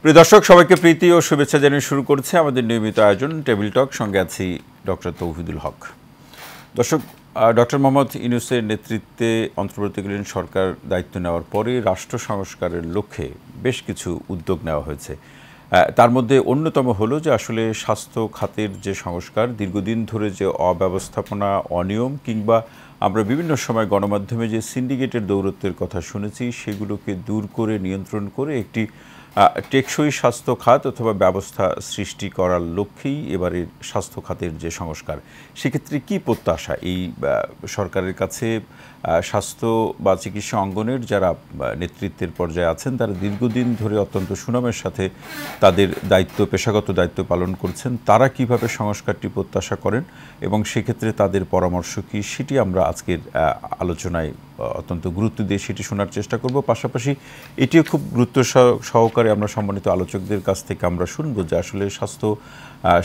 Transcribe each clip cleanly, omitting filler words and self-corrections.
প্রিয় দর্শক, সবাইকে প্রীতি ও শুভেচ্ছা জানিয়ে শুরু করছে আমাদের নিয়মিত আয়োজন টেবিল টক। সঙ্গে আছি ডক্টর তৌহিদুল হক। দর্শক, ডক্টর মোহাম্মদ ইউনূসের নেতৃত্বে অন্তর্বর্তীকালীন সরকার দায়িত্ব নেওয়ার পরে রাষ্ট্র সংস্কারের লক্ষ্যে বেশ কিছু উদ্যোগ নেওয়া হয়েছে। তার মধ্যে অন্যতম হলো যে আসলে স্বাস্থ্য খাতের যে সংস্কার, দীর্ঘদিন ধরে যে অব্যবস্থাপনা, অনিয়ম কিংবা আমরা বিভিন্ন সময় গণমাধ্যমে যে সিন্ডিকেটের দৌরত্বের কথা শুনেছি, সেগুলোকে দূর করে নিয়ন্ত্রণ করে একটি টেকসই স্বাস্থ্য খাত অথবা ব্যবস্থা সৃষ্টি করার লক্ষ্যেই এবারের স্বাস্থ্য খাতের যে সংস্কার। সেক্ষেত্রে কী প্রত্যাশা এই সরকারের কাছে? স্বাস্থ্য বা চিকিৎসা অঙ্গনের যারা নেতৃত্বের পর্যায়ে আছেন, তারা দীর্ঘদিন ধরে অত্যন্ত সুনামের সাথে তাদের পেশাগত দায়িত্ব পালন করছেন। তারা কিভাবে সংস্কারটি প্রত্যাশা করেন এবং সেক্ষেত্রে তাদের পরামর্শ কী, সেটি আমরা আজকের আলোচনায় অত্যন্ত গুরুত্ব দিয়ে সেটি শোনার চেষ্টা করব। পাশাপাশি এটিও খুব গুরুত্ব সহকারে আমরা সম্মানিত আলোচকদের কাছ থেকে আমরা শুনব যে আসলে স্বাস্থ্য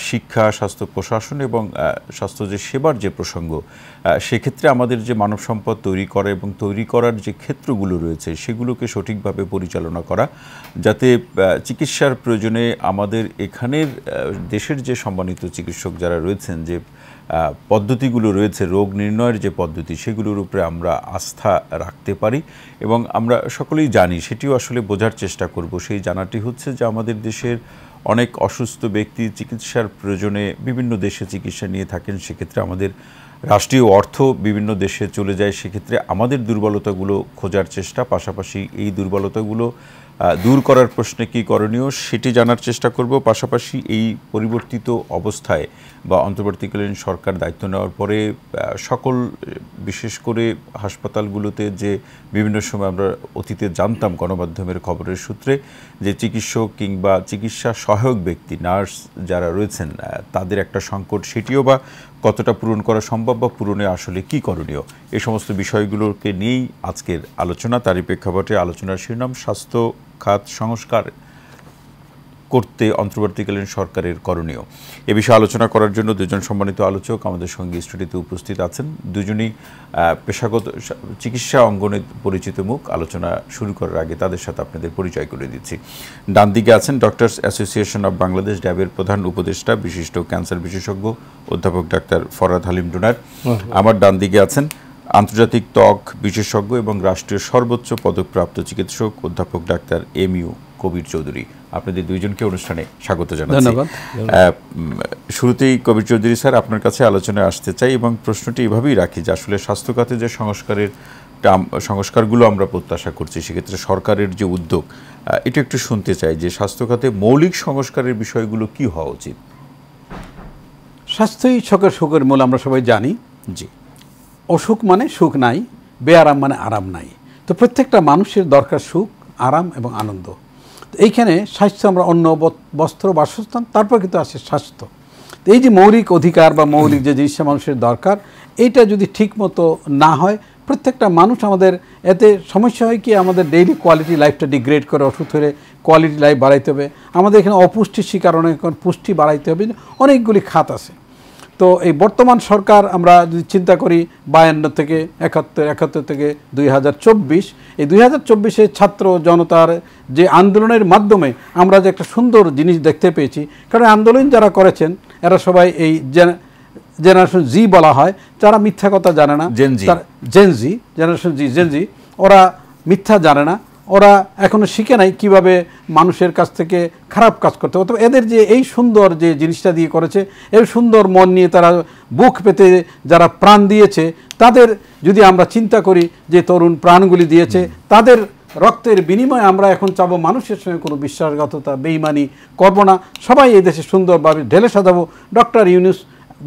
শিক্ষা, স্বাস্থ্য প্রশাসন এবং স্বাস্থ্য যে সেবার যে প্রসঙ্গ, সেক্ষেত্রে আমাদের যে মানব সম্পদ তৈরি করা এবং তৈরি করার যে ক্ষেত্রগুলো রয়েছে, সেগুলোকে সঠিকভাবে পরিচালনা করা, যাতে চিকিৎসার প্রয়োজনে আমাদের এখানের দেশের যে সম্মানিত চিকিৎসক যারা রয়েছেন, যে পদ্ধতিগুলো রয়েছে, রোগ নির্ণয়ের যে পদ্ধতি, সেগুলোর উপরে আমরা আস্থা রাখতে পারি এবং আমরা সকলেই জানি, সেটিও আসলে বোঝার চেষ্টা করব। সেই জানাটি হচ্ছে যে আমাদের দেশের অনেক অসুস্থ ব্যক্তি চিকিৎসার প্রয়োজনে বিভিন্ন দেশে চিকিৎসা নিয়ে থাকেন। সেক্ষেত্রে আমাদের রাষ্ট্রীয় অর্থ বিভিন্ন দেশে চলে যায়। সেক্ষেত্রে আমাদের দুর্বলতাগুলো খোঁজার চেষ্টা, পাশাপাশি এই দুর্বলতাগুলো দূর করার প্রশ্নে কী করণীয় সেটি জানার চেষ্টা করব। পাশাপাশি এই পরিবর্তিত অবস্থায় বা অন্তর্বর্তীকালীন সরকার দায়িত্ব নেওয়ার পরে সকল, বিশেষ করে হাসপাতালগুলোতে যে বিভিন্ন সময় আমরা অতীতে জানতাম গণমাধ্যমের খবরের সূত্রে, যে চিকিৎসক কিংবা চিকিৎসা সহায়ক ব্যক্তি, নার্স যারা রয়েছেন, তাদের একটা সংকট, সেটিও বা কতটা পূরণ করা সম্ভব বা পূরণে আসলে কী করণীয়, এই সমস্ত বিষয়গুলোকে নিয়েই আজকের আলোচনা। তারই প্রেক্ষাপটে আলোচনার শিরোনাম স্বাস্থ্য খাত সংস্কার করতে অন্তর্বর্তীকালীন সরকারের করণীয়। এ বিষয়ে আলোচনা করার জন্য দুজন সম্মানিত আলোচক আমাদের সঙ্গে স্টুডিওতে উপস্থিত আছেন। দুজনই পেশাগত চিকিৎসা অঙ্গনে পরিচিত মুখ। আলোচনা শুরু করার আগে তাদের সাথে আপনাদের পরিচয় করে দিচ্ছি। ডান দিকে আছেন ডক্টরস অ্যাসোসিয়েশন অব বাংলাদেশ, ড্যাবের প্রধান উপদেষ্টা, বিশিষ্ট ক্যান্সার বিশেষজ্ঞ অধ্যাপক ডাক্তার ফরহাদ হালিম ডোনার। আমার ডান দিকে আছেন আন্তর্জাতিক ত্বক বিশেষজ্ঞ এবং রাষ্ট্রীয় সর্বোচ্চ পদকপ্রাপ্ত চিকিৎসক অধ্যাপক ডাক্তার এম.ইউ. কবির চৌধুরী। আপনাদের দুইজনকে অনুষ্ঠানে স্বাগত জানাচ্ছি। শুরুতেই কবির চৌধুরী স্যার, আপনার কাছে আলোচনায় আসতে চাই এবং প্রশ্নটি এভাবেই রাখি যে আসলে স্বাস্থ্য খাতে যে সংস্কারগুলো আমরা প্রত্যাশা করছি, সেক্ষেত্রে সরকারের যে উদ্যোগ, এটা একটু শুনতে চাই যে স্বাস্থ্য খাতে মৌলিক সংস্কারের বিষয়গুলো কি হওয়া উচিত? স্বাস্থ্যই সুখের মূল, আমরা সবাই জানি। জি। অসুখ মানে সুখ নাই, বেআরাম মানে আরাম নাই। তো প্রত্যেকটা মানুষের দরকার সুখ, আরাম এবং আনন্দ। এইখানে স্বাস্থ্য, আমরা অন্ন, বস্ত্র, বাসস্থান, তারপর কিন্তু আসে স্বাস্থ্য। এই যে মৌলিক অধিকার বা মৌলিক যে জিনিসটা মানুষের দরকার, এইটা যদি ঠিক মতো না হয়, প্রত্যেকটা মানুষ, আমাদের এতে সমস্যা হয় কি, আমাদের ডেইলি কোয়ালিটি লাইফটা ডিগ্রেড করে। ওষুধ হলে কোয়ালিটি লাইফ বাড়াইতে হবে। আমাদের এখানে অপুষ্টির শিকার, অনেক পুষ্টি বাড়াইতে হবে, অনেকগুলি খাত আছে। তো এই বর্তমান সরকার, আমরা যদি চিন্তা করি 52 থেকে 71 থেকে 2024, এই 2024-এ ছাত্র জনতার যে আন্দোলনের মাধ্যমে আমরা যে একটা সুন্দর জিনিস দেখতে পেয়েছি। কারণ আন্দোলন যারা করেছেন এরা সবাই এই জেনারেশন জি বলা হয়, যারা মিথ্যা কথা জানে না, জেনারেশন জি, ওরা মিথ্যা জানে না, ওরা এখনো শিখে নাই কিভাবে মানুষের কাছ থেকে খারাপ কাজ করতে হবে। এদের যে এই সুন্দর যে জিনিসটা দিয়ে করেছে, এই সুন্দর মন নিয়ে তারা বুক পেতে যারা প্রাণ দিয়েছে, তাদের যদি আমরা চিন্তা করি যে তরুণ প্রাণগুলি দিয়েছে, তাদের রক্তের বিনিময়ে আমরা এখন চাবো মানুষের সঙ্গে কোনো বিশ্বাসঘাতকতা, বেইমানি করবো না, সবাই এই দেশে সুন্দরভাবে ঢেলে সাজাবো। ডক্টর ইউনূস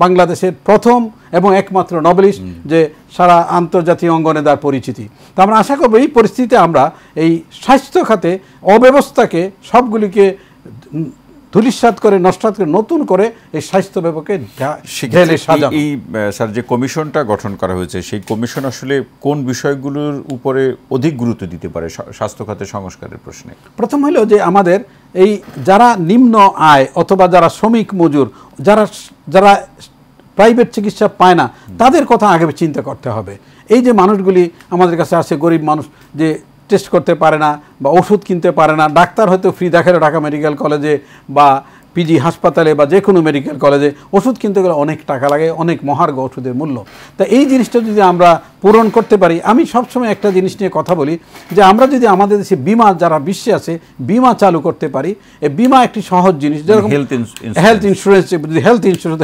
বাংলাদেশের প্রথম এবং একমাত্র নোবেলিস্ট, যে সারা আন্তর্জাতিক অঙ্গনে তার পরিচিতি। তো আমরা আশা করবো এই পরিস্থিতিতে আমরা এই স্বাস্থ্য খাতে অব্যবস্থাকে সবগুলিকে ধূলিসাৎ করে, নস্বাৎ করে, নতুন করে এই স্বাস্থ্য বিভাগকে এই স্যার যে কমিশনটা গঠন করা হয়েছে, সেই কমিশন আসলে কোন বিষয়গুলোর উপরে অধিক গুরুত্ব দিতে পারে স্বাস্থ্য খাতে সংস্কারের প্রশ্নে? প্রথম হলো যে আমাদের এই যারা নিম্ন আয় অথবা যারা শ্রমিক মজুর, যারা প্রাইভেট চিকিৎসা পায় না, তাদের কথা আগে চিন্তা করতে হবে। এই যে মানুষগুলি আমাদের কাছে আসে, গরিব মানুষ, যে টেস্ট করতে পারে না বা ওষুধ কিনতে পারে না, ডাক্তার হয়তো ফ্রি দেখে ঢাকা মেডিকেল কলেজে বা পিজি হাসপাতালে বা যে কোনো মেডিকেল কলেজে, ওষুধ কিনতে গেলে অনেক টাকা লাগে, অনেক মহার্ঘ ওষুধের মূল্য। তা এই জিনিসটা যদি আমরা পূরণ করতে পারি, আমি সবসময় একটা জিনিস নিয়ে কথা বলি যে আমরা যদি আমাদের দেশে বিমা যারা বিশ্বে আছে বিমা চালু করতে পারি, এই বিমা একটি সহজ জিনিস, যেরকম হেলথ ইন্স্যুরেন্স,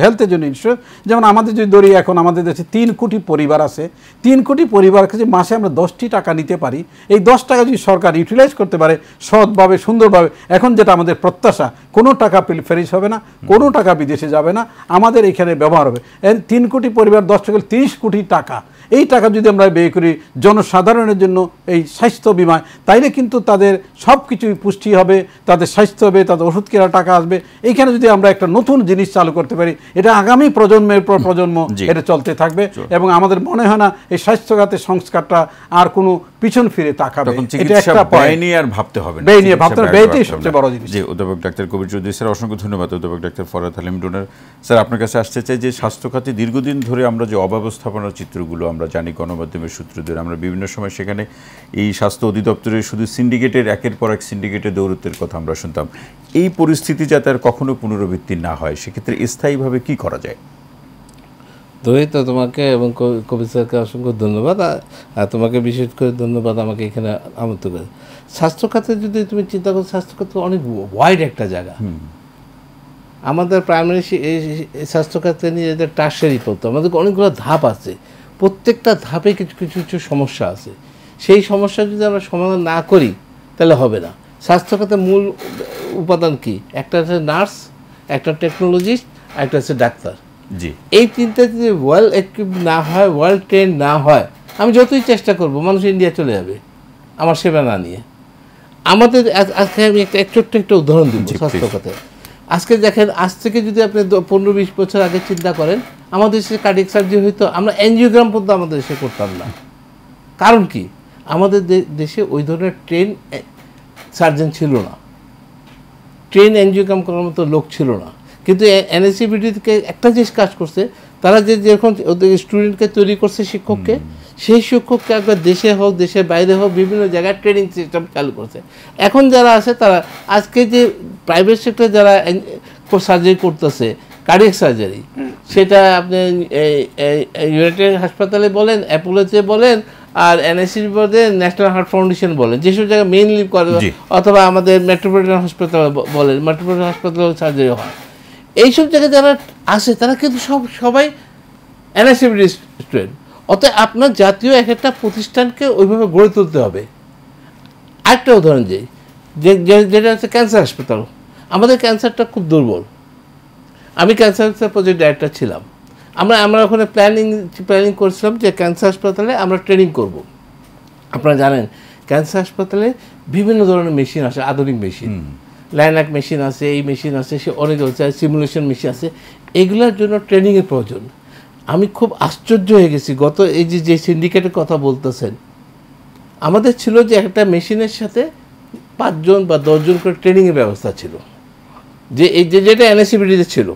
হেলথের জন্য ইন্স্যুরেন্স। যেমন আমাদের যদি ধরি এখন আমাদের দেশে 3 কোটি পরিবার আছে, 3 কোটি পরিবার কাছে মাসে আমরা 10টি টাকা নিতে পারি, এই 10 টাকা যদি সরকার ইউটিলাইজ করতে পারে সৎভাবে সুন্দরভাবে, এখন যেটা আমাদের প্রত্যাশা কোনো টাকা ফেরিস হবে না, কোনো টাকা বিদেশে যাবে না, আমাদের এখানে ব্যবহার হবে। 3 কোটি পরিবার 10 টাকা 30 কোটি টাকা, এই টাকা যদি আমরা ব্যয় করি জনসাধারণের জন্য এই স্বাস্থ্য বিমায়, তাইলে কিন্তু তাদের সব কিছুই পুষ্টি হবে, তাদের স্বাস্থ্য হবে, তাদের ওষুধ কেনার টাকা আসবে। এইখানে যদি আমরা একটা নতুন জিনিস চালু করতে পারি, এটা আগামী প্রজন্মের পর প্রজন্ম এটা চলতে থাকবে এবং আমাদের মনে হয় না এই স্বাস্থ্যখাতের সংস্কারটা আর কোনো পিছন ফিরে তাকাবে। এটা একটা ব্যয় নিয়ে আর ভাবতে হবে না, ব্যয় নিয়ে ভাবতে হবে, ব্যয়টাই সবচেয়ে বড় জিনিস। জি, অধ্যাপক ডাক্তার কবির চৌধুরী স্যার, অসংখ্য ধন্যবাদ। অধ্যাপক ডাক্তার ফরহাদ হালিম ডোনার স্যার, আপনার কাছে আসতে চাই যে স্বাস্থ্যখাতে দীর্ঘদিন ধরে আমরা যে অব্যবস্থাপনার চিত্রগুলো আমরা জানি গণমাধ্যমের সূত্র ধরে, আমরা বিভিন্ন সময় সেখানে এই স্বাস্থ্য অধিদপ্তরের শুধু সিন্ডিকেটের একের পর এক সিন্ডিকেটের দৌরত্বের কথা আমরা শুনতাম। এই পরিস্থিতি যাতে আর কখনো পুনরাবৃত্তি না হয়, সেক্ষেত্রে স্থায়ীভাবে কি করা যায়? তো তোমাকে এবং কবির স্যারকে অসংখ্য ধন্যবাদ, আর তোমাকে বিশেষ করে ধন্যবাদ আমাকে এখানে আমন্ত্রণ করে। স্বাস্থ্যখাতে যদি তুমি চিন্তা করো, স্বাস্থ্যখাত অনেক ওয়াইড একটা জায়গা। আমাদের প্রাইমারি স্বাস্থ্যখাতে নিয়ে যে টার্সারি পড়তো, আমাদের অনেকগুলো ধাপ আছে, প্রত্যেকটা ধাপে কিছু কিছু কিছু সমস্যা আছে। সেই সমস্যা যদি আমরা সমাধান না করি তাহলে হবে না। স্বাস্থ্যখাতের মূল উপাদান কি? একটা হচ্ছে নার্স, একটা টেকনোলজিস্ট, একটা হচ্ছে ডাক্তার। জি, এই তিনটা যদি ওয়েল ইকুইপ না হয়, ওয়েল ট্রেন না হয়, আমি যতই চেষ্টা করব মানুষ ইন্ডিয়া চলে যাবে আমার সেবা না নিয়ে। আমাদের আজকে আমি ছোট্ট একটা উদাহরণ দিব স্বাস্থ্যখাতে। আজকে দেখেন, আজ থেকে যদি আপনি 15-20 বছর আগে চিন্তা করেন, আমাদের দেশে কার্ডিয়াক সার্জারি হইতো, আমরা এনজিওগ্রাম পর্যন্ত আমাদের দেশে করতাম না। কারণ কি? আমাদের দেশে ওই ধরনের ট্রেন সার্জন ছিল না, ট্রেন এনজিওগ্রাম করার মতো লোক ছিল না। কিন্তু এনএসিবিডি থেকে একটা জিনিস কাজ করছে, তারা যেরকম ওদের স্টুডেন্টকে তৈরি করছে, শিক্ষককে, সেই শিক্ষককে একবার দেশে হোক দেশের বাইরে হোক বিভিন্ন জায়গায় ট্রেনিং সিস্টেম চালু করছে। এখন যারা আছে তারা আজকে যে প্রাইভেট সেক্টরে যারা সার্জারি করতেছে, কার্ডিয়াক সার্জারি, সেটা আপনি ইউনাইটেড হাসপাতালে বলেন, অ্যাপোলোতে বলেন, আর এনএসসি বলেন, ন্যাশনাল হার্ট ফাউন্ডেশন বলেন, যেসব জায়গায় মেইনলি করে, অথবা আমাদের মেট্রোপলিটন হাসপাতাল বলেন, মেট্রোপলিটন হাসপাতালে সার্জারি হয়, এইসব জায়গায় যারা আসে তারা কিন্তু সবাই এনএসসিবিডি স্টুডেন্ট। অতএব আপনার জাতীয় একটা প্রতিষ্ঠানকে ওইভাবে গড়ে তুলতে হবে। আরেকটা উদাহরণ যেটা হচ্ছে ক্যান্সার হাসপাতাল। আমাদের ক্যান্সারটা খুব দুর্বল। আমি ক্যান্সার প্রজেক্ট ডাইরেক্টর ছিলাম। আমরা ওখানে প্ল্যানিং করছিলাম যে ক্যান্সার হাসপাতালে আমরা ট্রেনিং করব। আপনারা জানেন ক্যান্সার হাসপাতালে বিভিন্ন ধরনের মেশিন আছে, আধুনিক মেশিন, লাইনাক মেশিন আছে, এই মেশিন আছে, সে অনেক আছে, সিমুলেশন মেশিন আছে, এগুলোর জন্য ট্রেনিংয়ের প্রয়োজন। আমি খুব আশ্চর্য হয়ে গেছি, গত এই যে সিন্ডিকেটের কথা বলতেছেন, আমাদের ছিল যে একটা মেশিনের সাথে 5 জন বা 10 জন করে ট্রেনিংয়ের ব্যবস্থা ছিল, যেটা এনএসসিবিডিতে ছিল।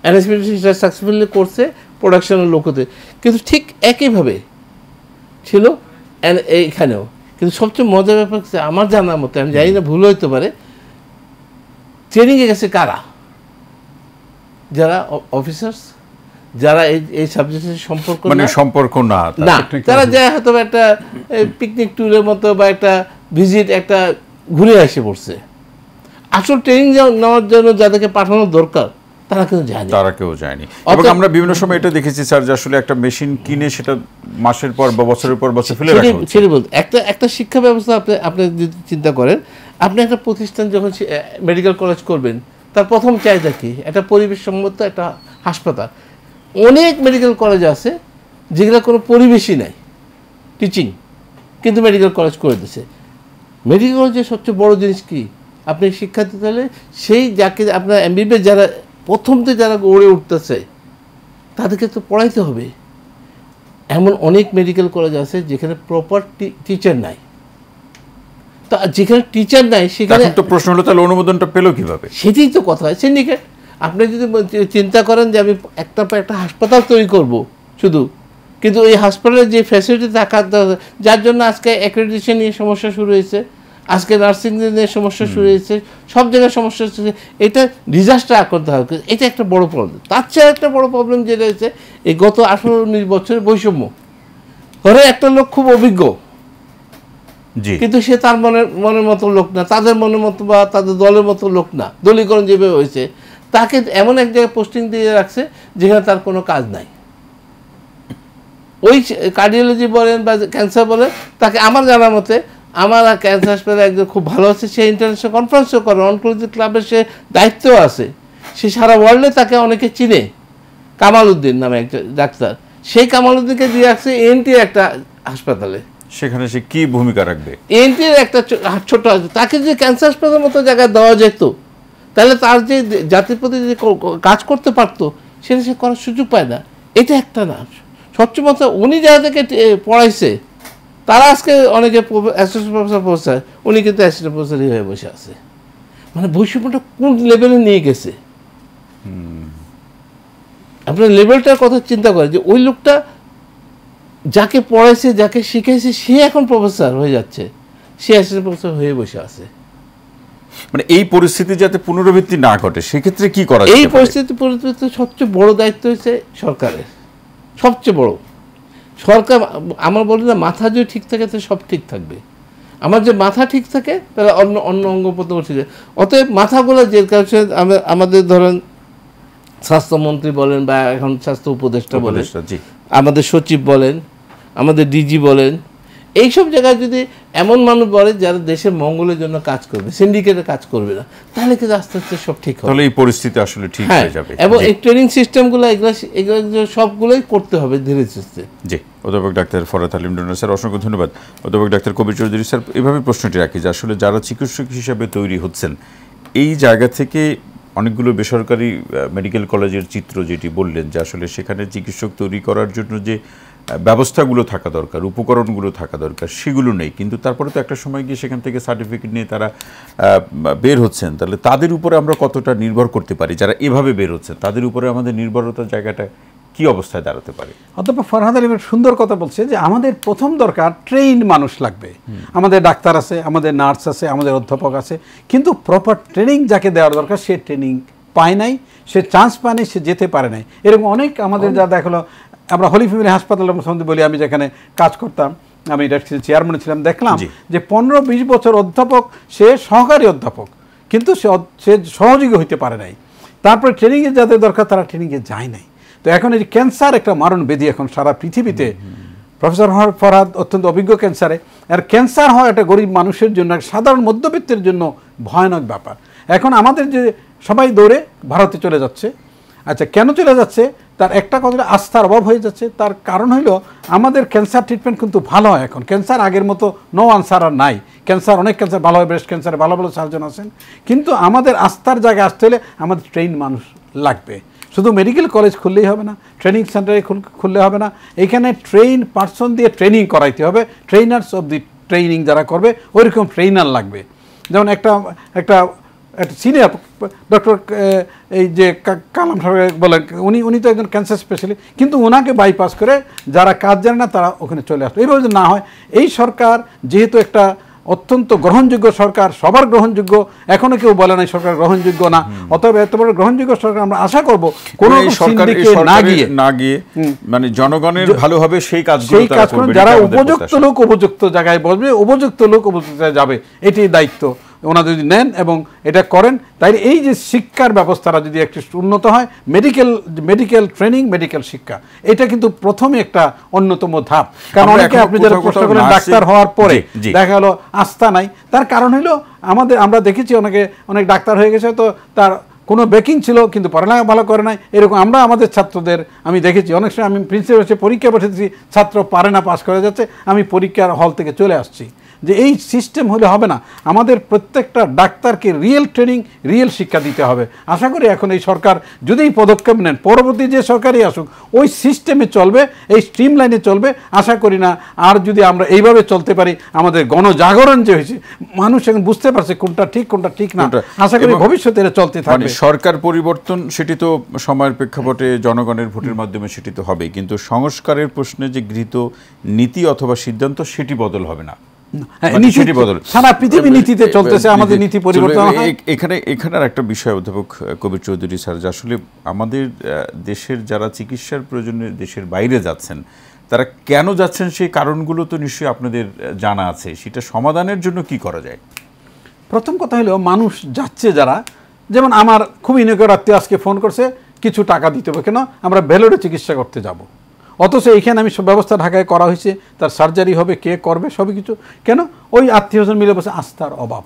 এনএসসিবিডি সেটা সাকসেসফুলি করছে প্রোডাকশনের লোকতে, কিন্তু ঠিক একইভাবে ছিল এইখানেও। কিন্তু সবচেয়ে মজার ব্যাপার আমার জানার মতো, আমি জানি না ভুল হইতে পারে, ট্রেনিংয়ে গেছে কারা? যারা অফিসার্স, যারা এই সাবজেক্টের সম্পর্ক না, তারা যায় হয়তো একটা পিকনিক ট্যুরের মতো বা একটা ভিজিট, একটা ঘুরে এসে পড়ছে। আসল ট্রেনিং নেওয়ার জন্য যাদেরকে পাঠানো দরকার তারা কিন্তু যায়নি, তারা কেউ যায়নি। এবং আমরা বিভিন্ন সময় এটা দেখেছি স্যার, যে আসলে একটা মেশিন কিনে সেটা মাসের পর বা বছরের পর বছর ফেলে রাখা হচ্ছে। একটা শিক্ষা ব্যবস্থা আপনি যদি চিন্তা করেন, আপনি একটা প্রতিষ্ঠান যখন মেডিকেল কলেজ করবেন, তার প্রথম চাহিদা কি? একটা পরিবেশসম্মত একটা হাসপাতাল। অনেক মেডিকেল কলেজ আছে যেগুলো কোনো পরিবেশই নাই, টিচিং, কিন্তু মেডিকেল কলেজ করে দিচ্ছে। মেডিকেল কলেজের সবচেয়ে বড় জিনিস কি? আপনি শিক্ষা দিতে হলে সেই যাকে আপনার এমবিবিএস যারা প্রথমতে যারা গড়ে উঠতেছে তাদেরকে তো পড়াইতে হবে। এমন অনেক মেডিকেল কলেজ আছে যেখানে প্রপার টিচার নাই। তা যেখানে টিচার নাই সেখানে তো প্রশ্ন হলো তাহলে অনুমোদনটা পেলো কিভাবে? সেটাই তো কথা। সিন্ডিকেট। আপনি যদি চিন্তা করেন যে আমি একটা হাসপাতাল তৈরি করব শুধু, কিন্তু এই হাসপাতালে যে ফ্যাসিলিটি থাকার যার জন্য আজকে অ্যাক্রেডিটেশন নিয়ে সমস্যা শুরু হয়েছে, আজকে নার্সিং নিয়ে সমস্যা শুরু হয়েছে, সব জায়গায় সমস্যা হচ্ছে। এটা ডিজাস্টার করতে হবে, এটা একটা বড় প্রবলেম। তার চেয়ে একটা বড় প্রবলেম যেটা হচ্ছে এই গত 18-19 বছরের বৈষম্য। ধরে একটা লোক খুব অভিজ্ঞ, কিন্তু সে তার মনের মতো লোক না, তাদের মনের মতো বা তাদের দলের মতো লোক না, দলীকরণ যেভাবে হয়েছে তাকে এমন এক জায়গায় পোস্টিং দিয়ে রাখছে যেখানে তার কোনো কাজ নাই। ওই কার্ডিওলজি বলেন বা ক্যান্সার বলেন, তাকে আমার জানার মতে আমার ক্যান্সার হাসপাতালে একজন খুব ভালো আছে, সে ইন্টারন্যাশনাল কনফারেন্সও করে, অনকোলজি ক্লাবের সে দায়িত্বও আছে, সে সারা ওয়ার্ল্ডে তাকে অনেকে চিনে, কামাল উদ্দিন নামে একটা ডাক্তার। সেই কামাল উদ্দিনকে দিয়ে রাখছে এএনটি একটা হাসপাতালে। সেখানে সে কি ভূমিকা রাখবে? এএনটির একটা ছোট, তাকে যে ক্যান্সার হাসপাতালের মতো জায়গায় দেওয়া যেত, তাহলে তার যে জাতির প্রতি যে কাজ করতে পারতো সেটা সে করার সুযোগ পায় না। এটা একটা না, সবচেয়ে মতো উনি যারা থেকে পড়াইছে তারা আজকে অনেকে অ্যাসোসিয়েট প্রফেসর প্রফেসর, উনি কিন্তু অ্যাসিস্ট্যান্ট প্রফেসরই হয়ে বসে আছে। মানে বৈষম্যটা কোন লেভেলে নিয়ে গেছে। আপনার লেভেলটার কথা চিন্তা করে যে ওই লোকটা যাকে পড়াইছে, যাকে শিখাইছে, সে এখন প্রফেসর হয়ে যাচ্ছে, সে অ্যাসিস্ট্যান্ট প্রফেসর হয়ে বসে আছে। মানে এই পরিস্থিতি যাতে পুনরাবৃত্তি না ঘটে সেক্ষেত্রে কি করা? এই পরিস্থিতি পরিবর্তন সবচেয়ে বড় দায়িত্ব হচ্ছে সরকারের, সবচেয়ে বড়। সরকার, আমার বলি না, মাথা যদি ঠিক থাকে তো সব ঠিক থাকবে। আমার যে মাথা ঠিক থাকে তাহলে অন্য অঙ্গ প্রত্যঙ্গ ঠিক থাকে। অতএব মাথাগুলো যে কারণে আমাদের ধরেন স্বাস্থ্যমন্ত্রী বলেন বা এখন স্বাস্থ্য উপদেষ্টা বলেন, আমাদের সচিব বলেন, আমাদের ডিজি বলেন, এইসব জায়গায় যদি এমন মানুষ বলে যারা দেশের মঙ্গলের জন্য কাজ করবে, সিন্ডিকেটে কাজ করবে না, তাহলে কিন্তু আস্তে আস্তে সব ঠিক হবে। তাহলে এই পরিস্থিতি আসলে ঠিক হয়ে যাবে। এবং এই ট্রেনিং সিস্টেমগুলো এগুলো সবগুলোই করতে হবে ধীরে সুস্থে। জি, অধ্যাপক ডাক্তার ফরহাদ হালিম ডোনা স্যার, অসংখ্য ধন্যবাদ। অধ্যাপক ডাক্তার কবির চৌধুরী স্যার, এভাবে প্রশ্নটি রাখি যে আসলে যারা চিকিৎসক হিসাবে তৈরি হচ্ছেন এই জায়গা থেকে অনেকগুলো বেসরকারি মেডিকেল কলেজের চিত্র যেটি বললেন যে আসলে সেখানে চিকিৎসক তৈরি করার জন্য যে ব্যবস্থাগুলো থাকা দরকার, উপকরণগুলো থাকা দরকার, সেগুলো নেই। কিন্তু তারপরে তো একটা সময় গিয়ে সেখান থেকে সার্টিফিকেট নিয়ে তারা বের হচ্ছেন। তাহলে তাদের উপরে আমরা কতটা নির্ভর করতে পারি? যারা এভাবে বের হচ্ছেন তাদের উপরে আমাদের নির্ভরতার জায়গাটা কি অবস্থায় দাঁড়াতে পারে? অধ্যাপক ফরহাদ আলিমের সুন্দর কথা বলছে যে আমাদের প্রথম দরকার ট্রেইন মানুষ লাগবে। আমাদের ডাক্তার আছে, আমাদের নার্স আছে, আমাদের অধ্যাপক আছে, কিন্তু প্রপার ট্রেনিং যাকে দেওয়ার দরকার সে ট্রেনিং পায় নাই, সে চান্স পায় নাই, সে যেতে পারে নাই। এরকম অনেক আমাদের যা দেখালো, আমরা হলি ফ্যামিলি হাসপাতালের সম্বন্ধে বলি, আমি যেখানে কাজ করতাম, আমি চেয়ারম্যান ছিলাম, দেখলাম যে 15-20 বছর অধ্যাপক, সে সহকারী অধ্যাপক, কিন্তু সে সহযোগী হইতে পারে নাই। তারপরে ট্রেনিংয়ে যাদের দরকার তারা ট্রেনিংয়ে যায় নাই। তো এখন এই যে ক্যান্সার একটা মারণ ব্যাধি এখন সারা পৃথিবীতে। প্রফেসর ফরহাদ অত্যন্ত অভিজ্ঞ ক্যান্সারে, আর ক্যান্সার হয় একটা গরিব মানুষের জন্য, সাধারণ মধ্যবিত্তের জন্য ভয়ানক ব্যাপার। এখন আমাদের যে সবাই দৌড়ে ভারতে চলে যাচ্ছে। আচ্ছা, কেন চলে যাচ্ছে? তার একটা কথা, আস্থার অভাব হয়ে যাচ্ছে। তার কারণ হইল আমাদের ক্যান্সার ট্রিটমেন্ট কিন্তু ভালো হয় এখন। ক্যান্সার আগের মতো নো আনসার আর নাই। ক্যান্সার, অনেক ক্যান্সার ভালো হয়, ব্রেস্ট ক্যান্সারে ভালো ভালো সার্জন আছেন, কিন্তু আমাদের আস্থার জায়গায় আসতে হলে আমাদের ট্রেন মানুষ লাগবে। শুধু মেডিকেল কলেজ খুললেই হবে না, ট্রেনিং সেন্টারে খুললে হবে না, এখানে ট্রেন পার্সন দিয়ে ট্রেনিং করাইতে হবে। ট্রেনার্স অফ দি ট্রেনিং যারা করবে ওইরকম ট্রেনার লাগবে। যেমন একটা সিনিয়র ডক্টর এই যে কালাম সাহেব বলেন, উনি তো একজন ক্যান্সার স্পেশালিস্ট, কিন্তু ওনাকে বাইপাস করে যারা কাজ জানে না তারা ওখানে চলে আসবে। এইভাবে যদি না হয়, এই সরকার যেহেতু একটা অত্যন্ত গ্রহণযোগ্য সরকার, সবার গ্রহণযোগ্য, এখনো কেউ বলে নাই সরকার গ্রহণযোগ্য না, অতএব এত বড় গ্রহণযোগ্য সরকার আমরা আশা করব কোন সিন্ডিকেট না গিয়ে মানে জনগণের ভালো হবে সেই কাজ করবে, যারা উপযুক্ত লোক উপযুক্ত জায়গায় বসবে, উপযুক্ত লোক উপযুক্ত জায়গায় যাবে, এটাই দায়িত্ব ওনারা যদি নেন এবং এটা করেন। তাই এই যে শিক্ষার ব্যবস্থাটা যদি একটু উন্নত হয়, মেডিকেল ট্রেনিং, মেডিকেল শিক্ষা, এটা কিন্তু প্রথমে একটা অন্যতম ধাপ। কারণ অনেকে আপনি যারা প্রশ্ন করেন ডাক্তার হওয়ার পরে দেখা গেল আস্থা নাই, তার কারণ হলো আমরা দেখেছি অনেক ডাক্তার হয়ে গেছে, তো তার কোনো বেকিং ছিল কিন্তু পড়ালেখা ভালো করে নাই। এরকম আমরা আমাদের ছাত্রদের আমি দেখেছি, অনেক সময় আমি প্রিন্সিপাল হচ্ছে পরীক্ষা বসেছি, ছাত্র পারে না, পাস করে যাচ্ছে, আমি পরীক্ষার হল থেকে চলে আসছি। যে এই সিস্টেম হলে হবে না, আমাদের প্রত্যেকটা ডাক্তারকে রিয়েল ট্রেনিং, রিয়েল শিক্ষা দিতে হবে। আশা করি এখন এই সরকার যদি এই পদক্ষেপ নেন, পরবর্তী যে সরকারই আসুক ওই সিস্টেমে চলবে, এই স্ট্রিম লাইনে চলবে। আশা করি না আর যদি আমরা এইভাবে চলতে পারি, আমাদের গণজাগরণ যে হয়েছে, মানুষ এখন বুঝতে পারছে কোনটা ঠিক কোনটা ঠিক না, আশা করি ভবিষ্যতে এটা চলতে থাকবে। সরকার পরিবর্তন সেটি তো সময়ের প্রেক্ষাপটে জনগণের ভোটের মাধ্যমে সেটি তো হবে, কিন্তু সংস্কারের প্রশ্নে যে গৃহীত নীতি অথবা সিদ্ধান্ত সেটি বদল হবে না। সারা পৃথিবী নীতিতে চলতেছে, আমাদের নীতি পরিবর্তন। এখানে একটা বিষয় অধ্যাপক কবির চৌধুরী স্যার, যে আসলে আমাদের দেশের যারা চিকিৎসার প্রয়োজনে দেশের বাইরে যাচ্ছেন, তারা কেন যাচ্ছেন সেই কারণগুলো তো নিশ্চয়ই আপনাদের জানা আছে, সেটা সমাধানের জন্য কি করা যায়? প্রথম কথা হলো মানুষ যাচ্ছে যারা, যেমন আমার খুবই নিকট আত্মীয় আজকে ফোন করছে কিছু টাকা দিতে হবে, কেন আমরা ভেলোরে চিকিৎসা করতে যাব, অথচ এইখানে আমি সব ব্যবস্থা ঢাকায় করা হয়েছে, তার সার্জারি হবে, কে করবে সবই কিছু, কেন ওই আত্মীয়জন মিলে বসে আস্থার অভাব।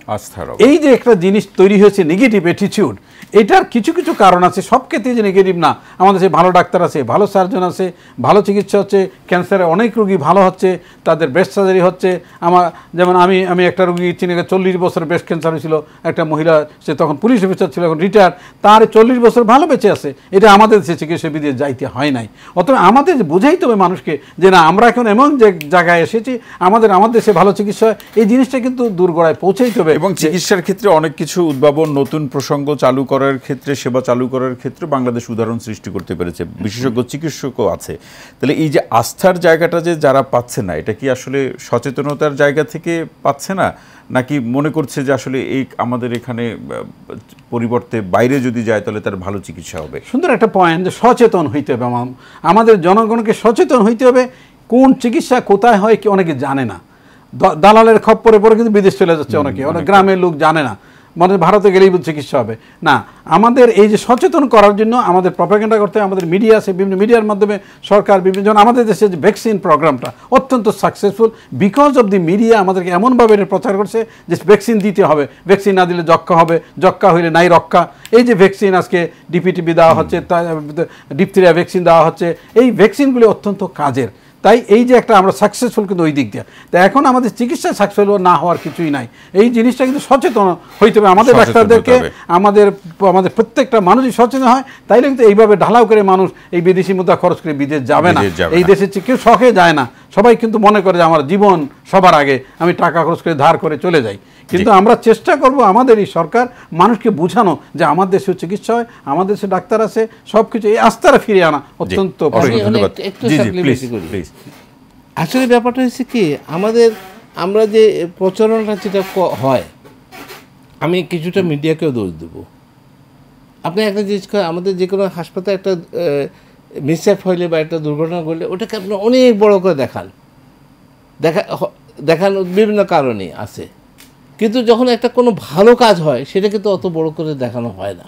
এই যে একটা জিনিস তৈরি হয়েছে নেগেটিভ অ্যাটিটিউড, এটার কিছু কিছু কারণ আছে, সব ক্ষেত্রে যে নেগেটিভ না। আমাদের সে ভালো ডাক্তার আছে, ভালো সার্জন আছে, ভালো চিকিৎসা হচ্ছে, ক্যান্সারে অনেক রোগী ভালো হচ্ছে, তাদের ব্রেস্ট সার্জারি হচ্ছে। আমার যেমন আমি একটা রোগী চিনি, 40 বছর ব্রেস্ট ক্যান্সার হয়েছিল, একটা মহিলা, সে তখন পুলিশ অফিসার ছিল, এখন রিটায়ার, তার 40 বছর ভালো বেঁচে আছে। এটা আমাদের দেশে চিকিৎসা বিদেশ যাইতে হয় নাই। অথবা আমাদের বুঝাইতে হবে মানুষকে যে না, আমরা এখন এমন যে জায়গায় এসেছি, আমাদের দেশে ভালো চিকিৎসা, এই জিনিসটা কিন্তু দূরগড়ায় পৌঁছাইতে হবে। এবং চিকিৎসার ক্ষেত্রে অনেক কিছু উদ্ভাবন, নতুন প্রসঙ্গ চালু করার ক্ষেত্রে, সেবা চালু করার ক্ষেত্রে বাংলাদেশ উদাহরণ সৃষ্টি করতে পেরেছে, বিশেষজ্ঞ চিকিৎসকও আছে। তাহলে এই যে আস্থার জায়গাটা যে যারা পাচ্ছে না, এটা কি আসলে সচেতনতার জায়গা থেকে পাচ্ছে না, নাকি মনে করছে যে আসলে এই আমাদের এখানে পরিবর্তে বাইরে যদি যায় তাহলে তার ভালো চিকিৎসা হবে? সুন্দর একটা পয়েন্ট, যে সচেতন হইতে হবে, আমাদের জনগণকে সচেতন হইতে হবে। কোন চিকিৎসা কোথায় হয় কি অনেকে জানে না, দালালের খপ্পরে পরে কিন্তু বিদেশ চলে যাচ্ছে অনেকে, অনেক গ্রামের লোক জানে না, মানে ভারতে গেলেই চিকিৎসা হবে না। আমাদের এই যে সচেতন করার জন্য আমাদের প্রপাগান্ডা করতে হবে, আমাদের মিডিয়া আছে, বিভিন্ন মিডিয়ার মাধ্যমে সরকার বিভিন্ন, আমাদের দেশে যে ভ্যাকসিন প্রোগ্রামটা অত্যন্ত successful, because of the media আমাদেরকে এমনভাবে এটা প্রচার করছে যে ভ্যাকসিন দিতে হবে, ভ্যাকসিন না দিলে যক্কা হবে, যক্কা হইলে নাই রক্ষা। এই যে ভ্যাকসিন আজকে ডিপিটিপি দেওয়া হচ্ছে, ডিপথেরিয়া ভ্যাকসিন দেওয়া হচ্ছে, এই ভ্যাকসিনগুলি অত্যন্ত কাজের। তাই এই যে একটা আমরা সাকসেসফুল কিন্তু ওই দিক দিয়ে, তাই এখন আমাদের চিকিৎসা সাকসেসফুল না হওয়ার কিছুই নাই। এই জিনিসটা কিন্তু সচেতন হইতে হবে আমাদের ডাক্তারদেরকে, আমাদের প্রত্যেকটা মানুষই সচেতন হয়, তাইলে কিন্তু এইভাবে ঢালাও করে মানুষ এই বিদেশি মুদ্রা খরচ করে বিদেশ যাবে না। এই দেশে কেউ শখে যায় না, সবাই কিন্তু মনে করে যে আমার জীবন সবার আগে, আমি টাকা খরচ করে ধার করে চলে যাই। কিন্তু আমরা চেষ্টা করব আমাদের এই সরকার মানুষকে বোঝানো যে আমার দেশেও চিকিৎসা হয়, আমাদের দেশে ডাক্তার আছে, সব কিছু এই আস্থাটা ফিরিয়ে আনা অত্যন্ত প্রয়োজন। আসলে ব্যাপারটা হচ্ছে কি, আমরা যে প্রচারণা যেটা হয়, আমি কিছুটা মিডিয়াকেও দোষ দেবো। আপনি একটা জিনিস, আমাদের যে কোনো হাসপাতালে একটা মিসঅ্যাপ হইলে বা একটা দুর্ঘটনা ঘটলে ওটাকে আপনি অনেক বড় করে দেখানো বিভিন্ন কারণে আছে, কিন্তু যখন একটা কোনো ভালো কাজ হয় সেটা কিন্তু অত বড় করে দেখানো হয় না।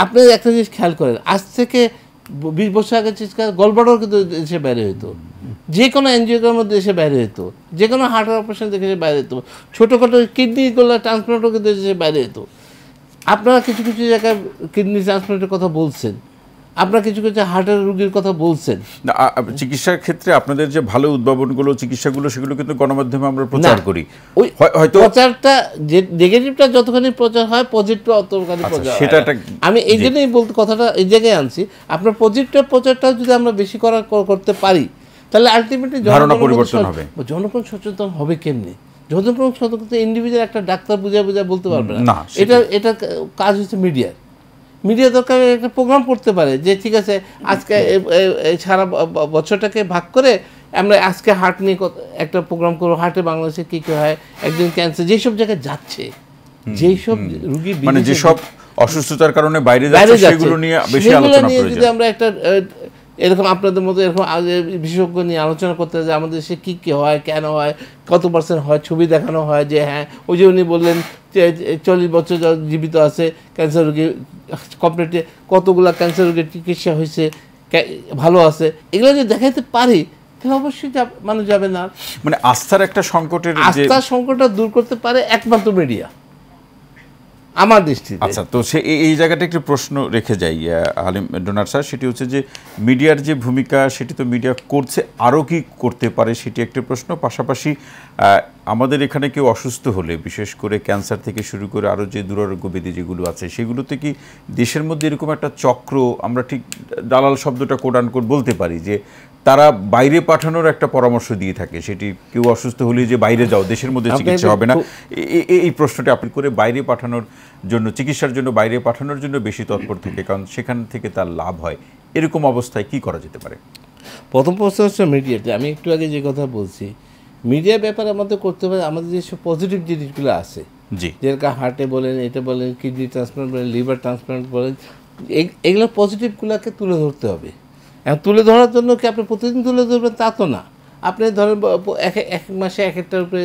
আপনি একটা জিনিস খেয়াল করেন, আজ থেকে 20 বছর আগে গলব্লাডার কিন্তু দেশে বাইরে হইতো, যে কোনো এনজিওর মধ্যে দেশে বাইরে হতো, যে কোনো হার্টের অপারেশন দেখে বাইরে হতো, ছোটোখাটো কিডনিগুলো ট্রান্সপ্লান্টও কিন্তু দেশে বাইরে হতো। আপনারা কিছু কিছু জায়গায় কিডনি ট্রান্সপ্লান্টের কথা বলছেন, আপনারা কিছু কিছু হার্টের রোগীর কথা বলছেন। চিকিৎসার ক্ষেত্রে আপনাদের যে ভালো উদ্ভাবনগুলো, চিকিৎসাগুলো, সেগুলো কিন্তু গণমাধ্যমে আমরা প্রচার করি। হয়তো প্রচারটা যে নেগেটিভটা যতখানি প্রচার হয়, পজিটিভটা অতখানি প্রচার হয়। আমি এই জন্যই কথাটা এই জায়গায় আনছি, আপনার পজিটিভ প্রচারটা যদি আমরা বেশি করতে পারি, তাহলে আলটিমেটলি জনগণ সচেতন হবে কেমনি? জনগণ সচেতন ইন্ডিভিজুয়াল একটা ডাক্তার বুঝা বলতে পারবে না। এটা কাজ হচ্ছে মিডিয়া দরকার একটা প্রোগ্রাম করতে পারে যে ঠিক আছে, আজকে সারা বছরটাকে ভাগ করে আমরা আজকে হার্ট নিয়ে একটা প্রোগ্রাম করবো, হার্টে বাংলাদেশে কী কী হয়, একদিন ক্যান্সার, যেসব জায়গায় যাচ্ছে, যেসব রুগী মানে যেসব অসুস্থতার কারণে বাইরে যাচ্ছে, সেগুলো নিয়ে বেশি আলোচনা করে, যদি আমরা একটা এরকম আপনাদের মতো এরকম বিশেষজ্ঞ নিয়ে আলোচনা করতে যে আমাদের দেশে কী কী হয়, কেন হয়, কত % হয়, ছবি দেখানো হয় যে হ্যাঁ ওই যে উনি বললেন 40 বছর জীবিত আছে ক্যান্সার রোগী, কমপ্লিটলি কতগুলো ক্যান্সার রোগীর চিকিৎসা হয়েছে, ভালো আছে, এগুলো যদি দেখাইতে পারি তাহলে অবশ্যই মানুষ যাবে না। মানে আস্থার একটা সংকটের, আস্থার সংকটটা দূর করতে পারে একমাত্র মিডিয়া। আমার দৃষ্টিতে। আচ্ছা, তো সে এই জায়গাটা একটু প্রশ্ন রেখে যাই হালিম ডোনার স্যার, সেটি হচ্ছে যে মিডিয়ার যে ভূমিকা সেটি তো মিডিয়া করছে, আরও কি করতে পারে সেটি একটা প্রশ্ন। পাশাপাশি আমাদের এখানে কেউ অসুস্থ হলে, বিশেষ করে ক্যান্সার থেকে শুরু করে আরও যে দুরারোগ্য ব্যাধি যেগুলো আছে, সেগুলোতে কি দেশের মধ্যে এরকম একটা চক্র, আমরা ঠিক দালাল শব্দটা কোড আনকোড বলতে পারি, যে তারা বাইরে পাঠানোর একটা পরামর্শ দিয়ে থাকে, সেটি কেউ অসুস্থ হলে যে বাইরে যাও, দেশের মধ্যে চিকিৎসা হবে না, এই প্রশ্নটা আপনি করে বাইরে পাঠানোর জন্য, চিকিৎসার জন্য বাইরে পাঠানোর জন্য বেশি তৎপর থাকে, কারণ সেখান থেকে তার লাভ হয়, এরকম অবস্থায় কি করা যেতে পারে? প্রথম প্রশ্ন হচ্ছে মিডিয়াতে। আমি একটু আগে যে কথা বলছি, মিডিয়ার ব্যাপারে আমাদের করতে পারে, আমাদের যেসব পজিটিভ জিনিসগুলো আছে, জি, যেরকম হার্টে বলেন, এটা বলেন, কিডনি ট্রান্সপ্লান্ট বলেন, লিভার ট্রান্সপ্লান্ট বলেন, এগুলো পজিটিভগুলোকে তুলে ধরতে হবে। এখন তুলে ধরার জন্য কি আপনি প্রতিদিন তুলে ধরবেন তা তো না। আপনি ধরেন এক মাসে এক একটার উপরে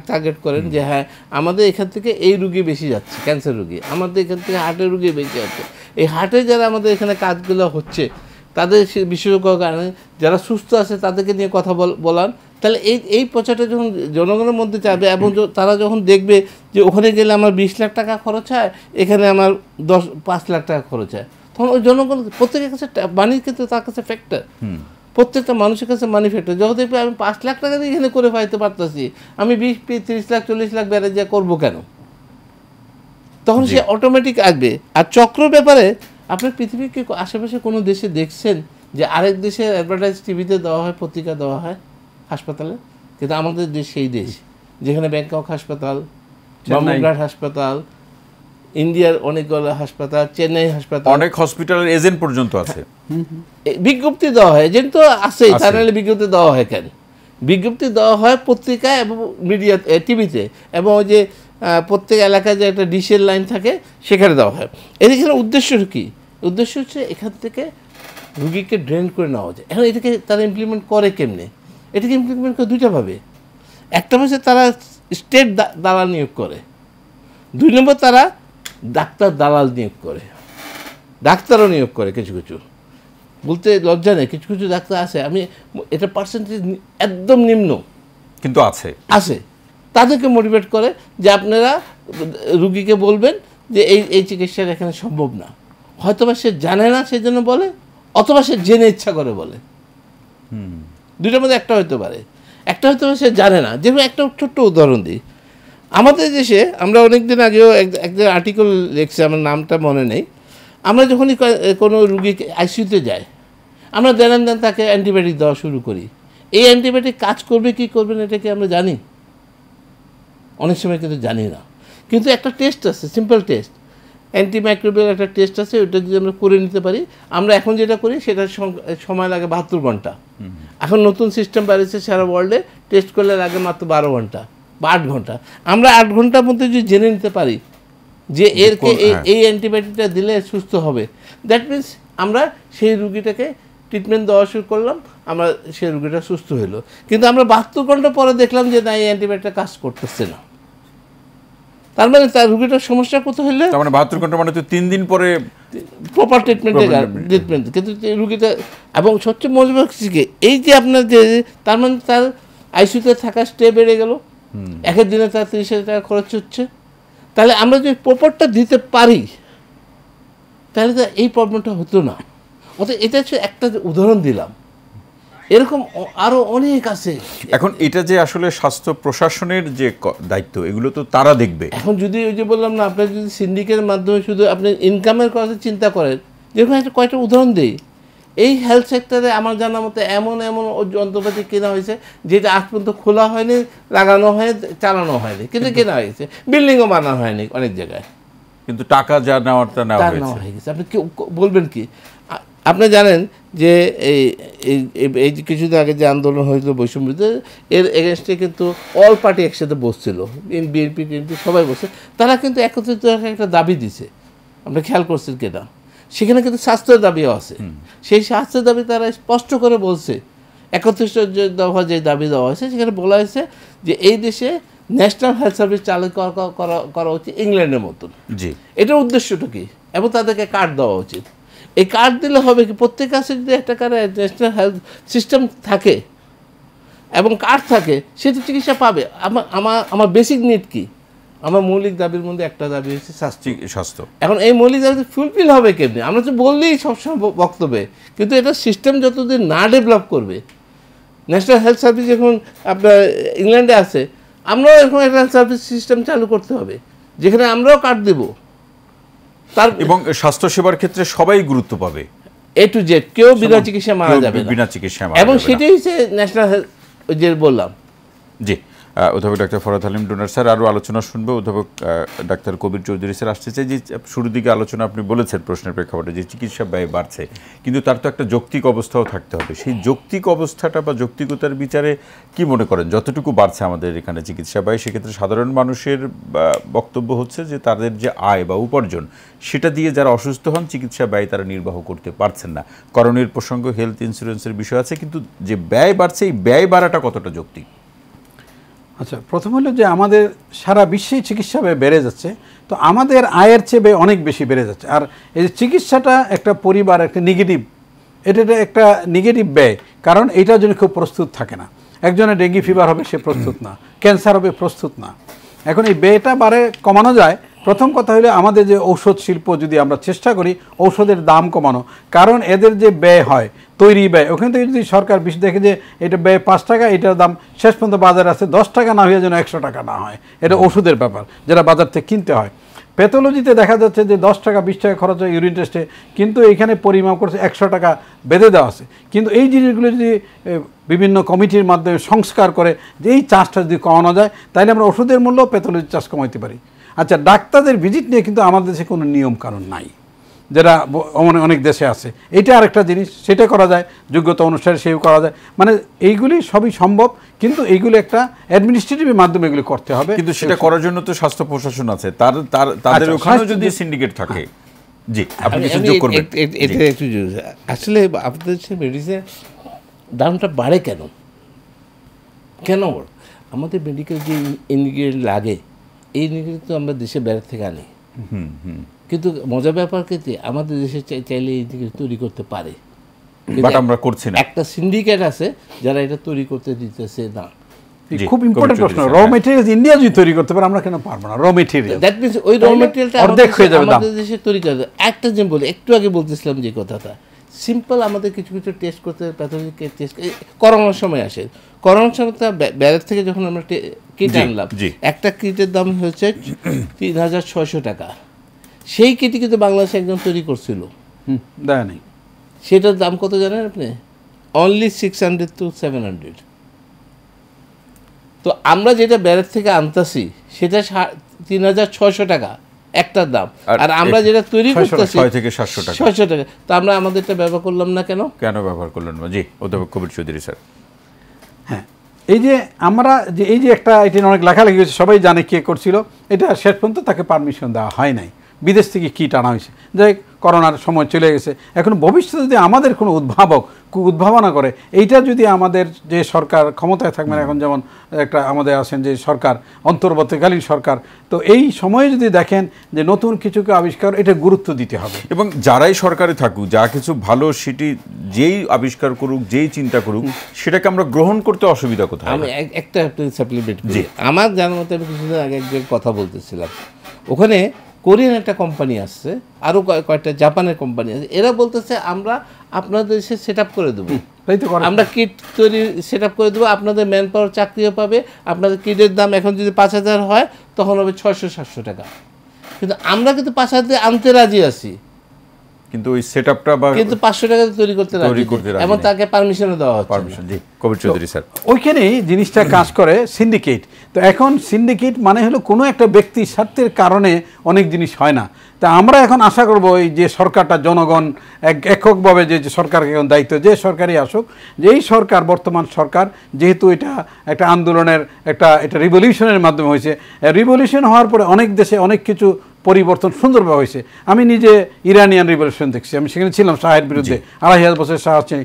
টার্গেট করেন যে হ্যাঁ আমাদের এখান থেকে এই রুগী বেশি যাচ্ছে, ক্যান্সার রুগী, আমাদের এখান থেকে হার্টের রুগী বেশি যাচ্ছে। এই হার্টে যারা আমাদের এখানে কাজগুলো হচ্ছে তাদের বিশেষজ্ঞ কারণে, যারা সুস্থ আছে তাদেরকে নিয়ে কথা বলান। তাহলে এই প্রচারটা যখন জনগণের মধ্যে যাবে এবং তারা যখন দেখবে যে ওখানে গেলে আমার 20 লাখ টাকা খরচ হয়, এখানে আমার 5 লাখ টাকা খরচ হয়, তখন ওই জনগণ প্রত্যেকের কাছে মানি, কিন্তু তার কাছে ফ্যাক্টর, প্রত্যেকটা মানুষের কাছে মানি ফ্যাক্টর। যখন দেখবে আমি 5 লাখ টাকা দিয়ে এখানে করে পাইতে পারতেছি, আমি 20, 30 লাখ 40 লাখ বেড়ে যা করবো কেন? তখন সে অটোমেটিক আসবে। আর চক্র ব্যাপারে আপনার পৃথিবীর কি আশেপাশে কোনো দেশে দেখছেন যে আরেক দেশের অ্যাডভার্টাইজ টিভিতে দেওয়া হয়, পত্রিকা দেওয়া হয় হাসপাতালে? কিন্তু আমাদের দেশ সেই দেশ যেখানে ব্যাংকক হাসপাতাল, বামুনঘাট হাসপাতাল, ইন্ডিয়ার অনেকগুলো হাসপাতাল, চেন্নাই হাসপাতাল, অনেক হসপিটালের এজেন্ট পর্যন্ত আছে, বিজ্ঞপ্তি দেওয়া হয়। এজেন্ট তো আছেই, তা নাহলে বিজ্ঞপ্তি দেওয়া হয় কেন? বিজ্ঞপ্তি দেওয়া হয় পত্রিকায় এবং মিডিয়া, টিভিতে, এবং ওই যে প্রত্যেক এলাকায় যে একটা ডিশের লাইন থাকে সেখানে দেওয়া হয়। এখানে উদ্দেশ্য কী? উদ্দেশ্য হচ্ছে এখান থেকে রুগীকে ড্রেন করে নেওয়া যায়। এখন এটাকে তারা ইমপ্লিমেন্ট করে কেমনে? এটাকে ইমপ্লিমেন্ট করে দুইটাভাবে। একটা হচ্ছে তারা স্টেট দালাল নিয়োগ করে, 2 নম্বর তারা ডাক্তার দালাল নিয়োগ করে, ডাক্তারও নিয়োগ করে। কিছু কিছু বলতে লজ্জা নেই, কিছু কিছু ডাক্তার আছে, আমি এটা পার্সেন্টেজ একদম নিম্ন কিন্তু আছে, তাদেরকে মোটিভেট করে যে আপনারা রুগীকে বলবেন যে এই চিকিৎসাটা এখানে সম্ভব না। হয়তোবা সে জানে না সেই জন্য বলে, অথবা সে জেনে ইচ্ছা করে বলে। দুইটার মধ্যে একটা হতে পারে। একটা হয়তো সে জানে না। যেমন একটা ছোট্ট উদাহরণ দিই, আমাদের দেশে আমরা অনেকদিন আগেও একটা আর্টিকেল লিখছি, আমার নামটা মনে নেই। আমরা যখনই কোনো রুগী আইসিইউতে যাই, আমরা দেন তাকে অ্যান্টিবায়োটিক দেওয়া শুরু করি। এই অ্যান্টিবায়োটিক কাজ করবে কি করবে না এটা কি আমরা জানি? অনেক সময় কিন্তু জানি না। কিন্তু একটা টেস্ট আছে, সিম্পল টেস্ট, অ্যান্টিমাইক্রোবিয়াল একটা টেস্ট আছে, ওইটা যদি আমরা করে নিতে পারি, আমরা এখন যেটা করি সেটা সময় লাগে 72 ঘন্টা। এখন নতুন সিস্টেম বেরিয়েছে সারা ওয়ার্ল্ডে, টেস্ট করলে লাগে মাত্র 12 ঘন্টা বা 8 ঘন্টা। আমরা 8 ঘন্টার মধ্যে যদি জেনে নিতে পারি যে এরকে এই অ্যান্টিবায়োটিকটা দিলে সুস্থ হবে, দ্যাট মিনস আমরা সেই রুগীটাকে ট্রিটমেন্ট দেওয়া শুরু করলাম, আমরা সেই রুগীটা সুস্থ হলো। কিন্তু আমরা 72 ঘন্টা পরে দেখলাম যে না, এই অ্যান্টিবায়োটিকটা কাজ করতেছে না। তার মানে তার রুগীটার সমস্যা কোথায় হলে, তার মানে 72 ঘন্টা মানে তো 3 দিন পরে প্রপার ট্রিটমেন্ট, কিন্তু রুগীটা। এবং সবচেয়ে মজার কিছু কি, এই যে আপনার যে, তার মানে তার আইসিইউতে থাকা স্টে বেড়ে গেল, একের দিনে তার 30,000 টাকা খরচ হচ্ছে। তাহলে আমরা যদি প্রপারটা দিতে পারি তাহলে তো এই প্রবলেমটা হতো না। অর্থাৎ এটা হচ্ছে একটা উদাহরণ দিলাম, এরকম আরও অনেক আছে। এখন এটা যে আসলে স্বাস্থ্য প্রশাসনের যে দায়িত্ব, এগুলো তো তারা দেখবে। এখন যদি ওই যে বললাম না, আপনার যদি সিন্ডিকেটের মাধ্যমে শুধু আপনি ইনকামের কথা চিন্তা করেন, যেরকম একটা কয়েকটা উদাহরণ দিই, এই হেলথ সেক্টরে আমার জানার মতো এমন যন্ত্রপাতি কেনা হয়েছে যেটা আজ পর্যন্ত খোলা হয়নি, লাগানো হয়নি, চালানো হয়নি, কিন্তু কেনা হয়েছে। বিল্ডিংও বানানো হয়নি অনেক জায়গায়, কিন্তু টাকা যা নেওয়ারটা নেওয়া হয়ে গেছে। আপনি কি বলবেন কি? আপনি জানেন যে এই কিছুদিন আগে যে আন্দোলন হয়েছিল বৈষম্যবিরোধী, এর এগেনস্টে কিন্তু অল পার্টি একসাথে বসছিল, বিএনপি টিএনপি সবাই বসছে। তারা কিন্তু একত্রিত একটা দাবি দিছে, আপনি খেয়াল করছেন কিনা? সেখানে কিন্তু স্বাস্থ্যের দাবিও আছে। সেই স্বাস্থ্যের দাবি তারা স্পষ্ট করে বলছে, 31 দফা যে দাবি দেওয়া হয়েছে সেখানে বলা হয়েছে যে এই দেশে ন্যাশনাল হেলথ সার্ভিস চালু করা উচিত ইংল্যান্ডের মতন। জি, এটার উদ্দেশ্যটা কি? এবং তাদেরকে কার্ড দেওয়া উচিত। এই কার্ড দিলে হবে কি, প্রত্যেক কাছে যদি একটা কার্ড ন্যাশনাল হেলথ সিস্টেম থাকে এবং কার্ড থাকে, সে তো চিকিৎসা পাবে। আমার বেসিক নিড কি? আমার মৌলিক দাবির মধ্যে একটা দাবি হচ্ছে স্বাস্থ্য। এখন এই মৌলিক দাবি ফুলফিল হবে কেমনি? আমরা তো বললেই সবসময় বক্তব্যে, কিন্তু এটা সিস্টেম যতদিন না ডেভেলপ করবে, ন্যাশনাল হেলথ সার্ভিস যখন আপনার ইংল্যান্ডে আছে, আমরাও এরকম একটা হেলথ সার্ভিস সিস্টেম চালু করতে হবে যেখানে আমরাও কার্ড দেব, তার এবং স্বাস্থ্যসেবার ক্ষেত্রে সবাই গুরুত্ব পাবে, এ টু জেড, কেউ বিনা চিকিৎসা মারা যাবে না, বিনা চিকিৎসা, এবং সেটাই হচ্ছে ন্যাশনাল হেলথ, যে বললাম। জি, অধ্যাপক ডাক্তার ফরহাদ হালিম ডোনার স্যার, আরও আলোচনা শুনবো। অধ্যাপক ডাক্তার কবির চৌধুরী স্যার আসতে চাই। যে শুরুর দিকে আলোচনা আপনি বলেছেন প্রশ্নের প্রেক্ষাপটে যে চিকিৎসা ব্যয় বাড়ছে, কিন্তু তার তো একটা যৌক্তিক অবস্থাও থাকতে হবে। সেই যৌক্তিক অবস্থাটা বা যৌক্তিকতার বিচারে কি মনে করেন যতটুকু বাড়ছে আমাদের এখানে চিকিৎসা ব্যয়, সেক্ষেত্রে সাধারণ মানুষের বক্তব্য হচ্ছে যে তাদের যে আয় বা উপার্জন, সেটা দিয়ে যারা অসুস্থ হন চিকিৎসা ব্যয় তারা নির্বাহ করতে পারছেন না। করণের প্রসঙ্গ, হেলথ ইন্স্যুরেন্সের বিষয় আছে, কিন্তু যে ব্যয় বাড়ছে এই ব্যয় বাড়াটা কতটা যৌক্তিক? আচ্ছা, প্রথম হলো যে আমাদের সারা বিশ্বেই চিকিৎসা ব্যয় বেড়ে যাচ্ছে, তো আমাদের আয়ের চেয়ে ব্যয় অনেক বেশি বেড়ে যাচ্ছে। আর এই যে চিকিৎসাটা একটা পরিবার একটা নেগেটিভ, এটা একটা নেগেটিভ ব্যয়, কারণ এইটার জন্য খুব প্রস্তুত থাকে না। একজনের ডেঙ্গি ফিভার হবে, সে প্রস্তুত না, ক্যান্সার হবে, প্রস্তুত না। এখন এই ব্যয়টা বারে কমানো যায়। প্রথম কথা হলো আমাদের যে ঔষধ শিল্প, যদি আমরা চেষ্টা করি ঔষধের দাম কমানো, কারণ এদের যে ব্যয় হয় তৈরি ব্যয়, ওখান থেকে যদি সরকার বেশি দেখে যে এটা ব্যয় 5 টাকা, এটার দাম শেষ পর্যন্ত বাজারে আছে 10 টাকা না হয়ে যেন 100 টাকা না হয়, এটা ওষুধের ব্যাপার যেটা বাজার থেকে কিনতে হয়। প্যাথোলজিতে দেখা যাচ্ছে যে 10 টাকা 20 টাকা খরচ হয় ইউরিন টেস্টে, কিন্তু এইখানে পরিমাপ করছে 100 টাকা বেঁধে দেওয়া আছে। কিন্তু এই জিনিসগুলো যদি বিভিন্ন কমিটির মাধ্যমে সংস্কার করে যে এই চার্জটা যদি কমানো যায়, তাহলে আমরা ওষুধের মূল্য প্যাথোলজি চার্জ কমাইতে পারি। আচ্ছা, ডাক্তারদের ভিজিট নিয়ে কিন্তু আমাদের দেশে কোনো নিয়ম কানুন নাই, যেটা অনেক দেশে আছে। এটা আরেকটা জিনিস, সেটা করা যায়, যোগ্যতা অনুসারে সেও করা যায়। মানে এইগুলি সবই সম্ভব, কিন্তু এইগুলি একটা অ্যাডমিনিস্ট্রেটিভের মাধ্যমে এগুলি করতে হবে। কিন্তু সেটা করার জন্য তো স্বাস্থ্য প্রশাসন আছে, তাদের ওখানে যদি সিন্ডিকেট থাকে। জি, আপনি কিছু যোগ করবেন? এটা একটু আসলে আপনাদের মেডিসিনের দামটা বাড়ে কেন? আমাদের মেডিকেল যে ইনগ্রিডিয়েন্ট লাগে, এই ইনগ্রিডিয়েন্ট তো আমরা দেশে বাইরে থেকে আনি, কিন্তু মজার ব্যাপার কিন্তু আমাদের দেশে চাইলে এই ইনগ্রিডিয়েন্ট তৈরি করতে পারে, বাট আমরা করছি না। একটা সিন্ডিকেট আছে যারা এটা তৈরি করতে দিতেছে না। খুব ইম্পর্টেন্ট প্রশ্ন। র মেটেরিয়াল ইন্ডিয়া যদি তৈরি করতে পারে, আমরা কেন পারবো না? র মেটেরিয়াল, দ্যাট মিন্স ওই র মেটেরিয়ালটা অর্ধেক হয়ে যাবে দাম। আমাদের দেশে তৈরি করে। একটা যে বলি, একটু আগে বলতেছিলাম যে কথাটা, সিম্পল আমাদের কিছু কিছু টেস্ট করতে, প্যাথোলজিক্যাল টেস্ট করোনার সময় আসে। করোনার সময় বাইরের থেকে যখন আমরা কিট আনলাম, একটা কিটের দাম হচ্ছে 3600 টাকা। সেই কিটই কিন্তু বাংলাদেশে একজন তৈরি করছিল, দেয় নাই। সেটার দাম কত জানেন আপনি? Only 600 to 700। তো আমরা যেটা বাইরের থেকে আনতেছি সেটা 3600 টাকা একটার দাম, আর আমরা যেটা তৈরি করতেছি 600 থেকে 700 টাকা। 600 টাকা। তো আমরা আমাদেরটা ব্যবহার করলাম না কেন? ব্যবহার করলেন না? জি, অধ্যাপক কবির চৌধুরী স্যার। হ্যাঁ, এই যে আমরা যে এই যে একটা, এটা অনেক লেখালেখি হয়েছে, সবাই জানে কে করছিল, এটা শেষ পর্যন্ত তাকে পারমিশন দেওয়া হয় নাই, বিদেশ থেকে কিট আনা হয়েছে। যাই, করোনার সময় চলে গেছে। এখন ভবিষ্যতে যদি আমাদের কোনো উদ্ভাবনা করে, এইটা যদি আমাদের যে সরকার ক্ষমতায় থাকবেন, এখন যেমন একটা আমাদের আছেন যে সরকার, অন্তর্বর্তীকালীন সরকার, তো এই সময়ে যদি দেখেন যে নতুন কিছুকে আবিষ্কার, এটা গুরুত্ব দিতে হবে। এবং যারাই সরকারে থাকুক, যা কিছু ভালো সেটি যেই আবিষ্কার করুক, যেই চিন্তা করুক, সেটাকে আমরা গ্রহণ করতে অসুবিধা কোথায়? আমি একটা সাপ্লিমেন্ট করি। আমার জানার মতো আমি কিছুদিন আগে একজন কথা বলতেছিলাম, ওখানে কোরিয়ান একটা কোম্পানি আসছে, আরও কয়েকটা জাপানের কোম্পানি আছে, এরা বলতেছে আমরা আপনাদের দেশে সেট আপ করে দেবো, আমরা কিট তৈরি সেট আপ করে দেবো, আপনাদের ম্যান পাওয়ার চাকরিও পাবে, আপনাদের কিটের দাম এখন যদি 5000 হয় তখন হবে 600-700 টাকা। কিন্তু আমরা কিন্তু 5000 আনতে রাজি আছি, কিন্তু ওই সেটআপটা বা কিন্তু 500 টাকা তৈরি করতে রাজি, এবং তাকে পারমিশনও দেওয়া হচ্ছে। পারমিশন, জি, কবির চৌধুরী স্যার। ওইখানেই জিনিসটা কাজ করে সিন্ডিকেট। তো এখন সিন্ডিকেট মানে হলো কোনো একটা ব্যক্তির স্বার্থের কারণে অনেক জিনিস হয় না। তা আমরা এখন আশা করব এই যে সরকারটা, জনগণ এককভাবে যে সরকারকে এখন দায়িত্ব, যে সরকারই আসুক, যে এই সরকার, বর্তমান সরকার, যেহেতু এটা একটা আন্দোলনের এটা রিভলিউশনের মাধ্যমে হয়েছে, রিভলিউশন হওয়ার পরে অনেক দেশে অনেক কিছু পরিবর্তন সুন্দরভাবে হয়েছে। আমি নিজে ইরানিয়ান রিভলিউশন দেখছি, আমি সেখানে ছিলাম শাহের বিরুদ্ধে, 2500 বছর শাহ আছে।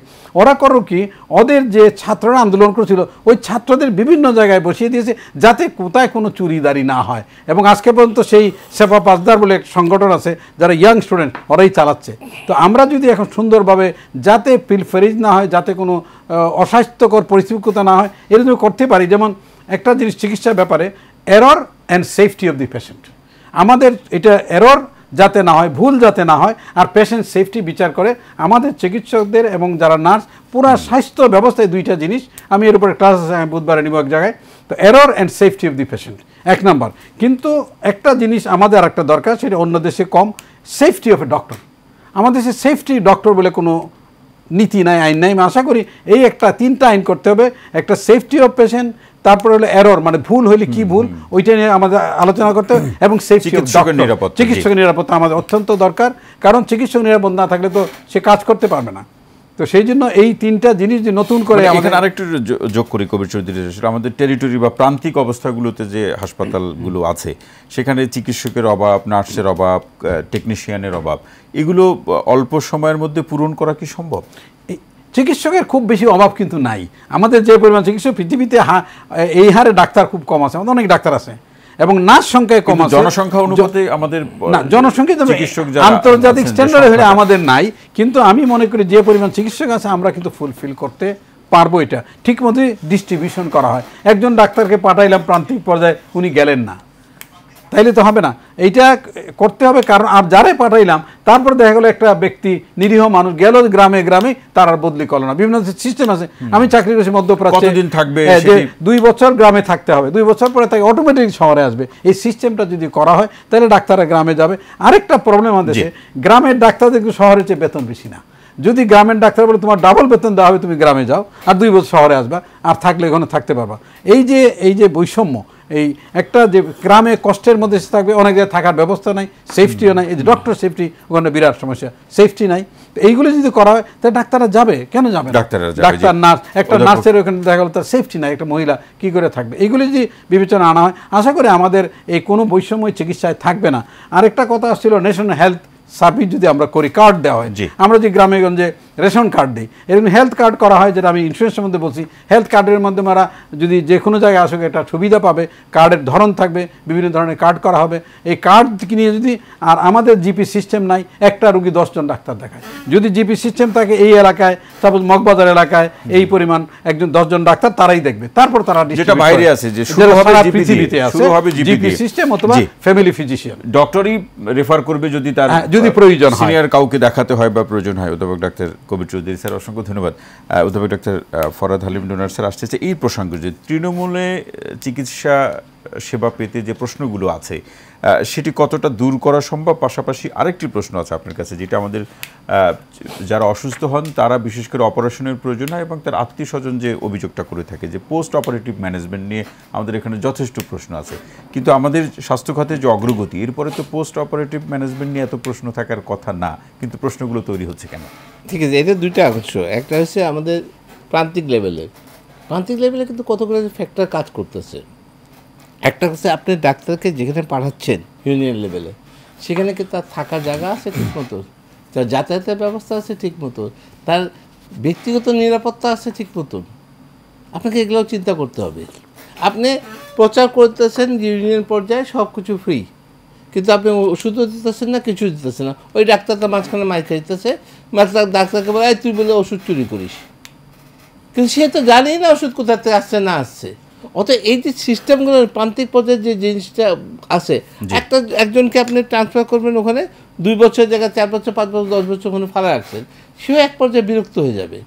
ওরা করো কি, ওদের যে ছাত্ররা আন্দোলন করেছিল, ওই ছাত্রদের বিভিন্ন জায়গায় বসিয়ে দিয়েছে যাতে কোথায় কোনো চুরিদারি না হয়। এবং আজকে পর্যন্ত সেই সেফা পাসদার বলে এক সংগঠন আছে, যারা ইয়াং স্টুডেন্ট, ওরাই চালাচ্ছে। তো আমরা যদি এখন সুন্দরভাবে যাতে পিলফেরিজ না হয়, যাতে কোনো অস্বাস্থ্যকর পরিস্থিতি না হয়, এর জন্য করতে পারি। যেমন একটা জিনিস চিকিৎসার ব্যাপারে, error and safety of the patient. আমাদের এটা এরর যাতে না হয়, ভুল যাতে না হয়, আর পেশেন্ট সেফটি বিচার করে আমাদের চিকিৎসকদের এবং যারা নার্স পুরা স্বাস্থ্য ব্যবস্থায় দুইটা জিনিস। আমি এর উপরে ক্লাস বুধবারে নিব এক জায়গায়। তো error and safety of the patient এক নাম্বার। কিন্তু একটা জিনিস আমাদের আর একটা দরকার, সেটা অন্য দেশে কম, সেফটি অফ এ ডক্টর। আমাদের দেশে সেফটি ডক্টর বলে কোনো নীতি নাই, আইন নাই। আমি আশা করি এই একটা 3টা আইন করতে হবে, একটা সেফটি অফ পেশেন্ট, তারপরে হলো এরর মানে ভুল হলে কি ভুল ওইটা নিয়ে আমাদের আলোচনা করতে হবে, এবং সেফটি অফ ডক্টর, চিকিৎসকের নিরাপত্তা আমাদের অত্যন্ত দরকার। কারণ চিকিৎসক নিরাপদ না থাকলে তো সে কাজ করতে পারবে না। তো সেই জন্য এই 3টা জিনিস যে নতুন করে আমাদের আরেকটু যোগ করি কবির চৌধুরী, আমাদের টেরিটরি বা প্রান্তিক অবস্থাগুলোতে যে হাসপাতালগুলো আছে সেখানে চিকিৎসকের অভাব, নার্সের অভাব, টেকনিশিয়ানের অভাব, এগুলো অল্প সময়ের মধ্যে পূরণ করা কি সম্ভব? চিকিৎসকের খুব বেশি অভাব কিন্তু নাই। আমাদের যে পরিমাণ চিকিৎসক পৃথিবীতে এই হারে ডাক্তার খুব কম আছে, আমাদের অনেক ডাক্তার আছে এবং নার্স সংখ্যায় কম আছে। জনসংখ্যা অনুপাতে আমাদের না, জনসংখ্যা আন্তর্জাতিক স্ট্যান্ডার্ডে হলে আমাদের নাই, কিন্তু আমি মনে করি যে পরিমাণ চিকিৎসক আছে আমরা কিন্তু ফুলফিল করতে পারবো। এটা ঠিক মতোই ডিস্ট্রিবিউশন করা হয়। একজন ডাক্তারকে পাঠাইলাম প্রান্তিক পর্যায়ে, উনি গেলেন না, তাইলে তো হবে না। এইটা করতে হবে, কারণ আর যারাই পাঠাইলাম তারপর দেখা গেলো একটা ব্যক্তি নিরীহ মানুষ গেল গ্রামে গ্রামে, তার আর বদলি করলো না। বিভিন্ন সিস্টেম আছে। আমি চাকরি করছি মধ্যপ্রাচ্যে, কতদিন থাকবে যে 2 বছর গ্রামে থাকতে হবে, 2 বছর পরে তাকে অটোমেটিক শহরে আসবে। এই সিস্টেমটা যদি করা হয় তাহলে ডাক্তাররা গ্রামে যাবে। আরেকটা প্রবলেম আমাদের দেশে, গ্রামের ডাক্তারদের শহরের চেয়ে বেতন বেশি না। যদি গ্রামের ডাক্তার বলে তোমার ডাবল বেতন দেওয়া হবে, তুমি গ্রামে যাও আর 2 বছর শহরে আসবা, আর থাকলে ওখানে থাকতে পারবা। এই যে বৈষম্য, এই একটা যে গ্রামে কষ্টের মধ্যে থাকবে, অনেক জায়গায় থাকার ব্যবস্থা নাই, সেফটিও নাই। এই যে ডক্টর সেফটি, ওখানে বিরাট সমস্যা, সেফটি নাই। এইগুলো যদি করা হয় তাহলে ডাক্তাররা যাবে, কেন যাবে? ডাক্তার নার্স, একটা নার্সের ওখানে দেখা গেলো তার সেফটি নাই, একটা মহিলা কি করে থাকবে? এইগুলি যদি বিবেচনা আনা হয়, আশা করি আমাদের এই কোনো বৈষম্য চিকিৎসায় থাকবে না। আরেকটা কথা আসছিল, ন্যাশনাল হেলথ সার্ভিস যদি আমরা করি, কার্ড দেওয়া হয়, আমরা যে গ্রামে গঞ্জে রেশন কার্ড দিই, এরকম হেলথ কার্ড করা হয়, যেটা আমি ইন্স্যুরেন্সের মধ্যে বলছি। হেলথ কার্ডের মাধ্যমে আমরা যদি যে কোনো জায়গায় আসুক একটা সুবিধা পাবে, কার্ডের ধরন থাকবে, বিভিন্ন ধরনের কার্ড করা হবে। এই কার্ড নিয়ে যদি, আর আমাদের জিপি সিস্টেম নাই, একটা রুগী 10 জন ডাক্তার দেখায়। যদি জিপি সিস্টেম থাকে এই এলাকায়, সাপোজ মগবাজার এলাকায় এই পরিমাণ একজন 10 জন ডাক্তার তারাই দেখবে, তারপর তারা যেটা বাইরে আছে, যে পৃথিবীতে আছে জিপি সিস্টেম অথবা ফ্যামিলি ফিজিশিয়ান, ডক্টরই রেফার করবে যদি তার যদি প্রয়োজন হয়, সিনিয়র কাউকে দেখাতে হয় বা প্রয়োজন হয়। অধ্যাপক ডাক্তার কবির চৌধুরী স্যার, অসংখ্য ধন্যবাদ। অধ্যাপক ডাক্তার ফরহাদ হালিম ডোনার স্যার আসতেছে এই প্রসঙ্গে, যে তৃণমূলে চিকিৎসা সেবা পেতে যে প্রশ্নগুলো আছে সেটি কতটা দূর করা সম্ভব। পাশাপাশি আরেকটি প্রশ্ন আছে আপনার কাছে, যেটা আমাদের যারা অসুস্থ হন তারা বিশেষ করে অপারেশনের প্রয়োজন হয় এবং তার আত্মীয় স্বজন যে অভিযোগটা করে থাকে, যে পোস্ট অপারেটিভ ম্যানেজমেন্ট নিয়ে আমাদের এখানে যথেষ্ট প্রশ্ন আছে। কিন্তু আমাদের স্বাস্থ্য খাতের যে অগ্রগতি, এরপরে তো পোস্ট অপারেটিভ ম্যানেজমেন্ট নিয়ে এত প্রশ্ন থাকার কথা না, কিন্তু প্রশ্নগুলো তৈরি হচ্ছে কেন? ঠিক আছে, এটা 2টা অংশ। একটা হচ্ছে আমাদের প্রান্তিক লেভেলে কিন্তু কতগুলো ফ্যাক্টর কাজ করতেছে। একটা হচ্ছে আপনি ডাক্তারকে যেখানে পাঠাচ্ছেন ইউনিয়ন লেভেলে, সেখানে কি তার থাকার জায়গা আছে ঠিক মতো, তার যাতায়াতের ব্যবস্থা আছে ঠিক মতো, তার ব্যক্তিগত নিরাপত্তা আছে ঠিক মতন। আপনাকে এগুলোও চিন্তা করতে হবে। আপনি প্রচার করতেছেন ইউনিয়ন পর্যায়ে সব কিছু ফ্রি, কিন্তু আপনি ওষুধও দিতেছেন না, কিছু দিতেছেন না। ওই ডাক্তারটা মাঝখানে মাইকা দিতেছে, ডাক্তারকে বলে তুই বলে ওষুধ চুরি করিস, কিন্তু সে তো জানেই না ওষুধ কোথা থেকে আসছে না আসছে। অতএব এই যে সিস্টেমগুলো প্রান্তিক পর্যায়ে যে জিনিসটা আছে, একজনকে আপনি ট্রান্সফার করবেন ওখানে, 2 বছর জায়গায় 4 বছর 5 বছর 10 বছর ওখানে ফালা রাখছেন, সেও এক পর্যায়ে বিরক্ত হয়ে যাবে।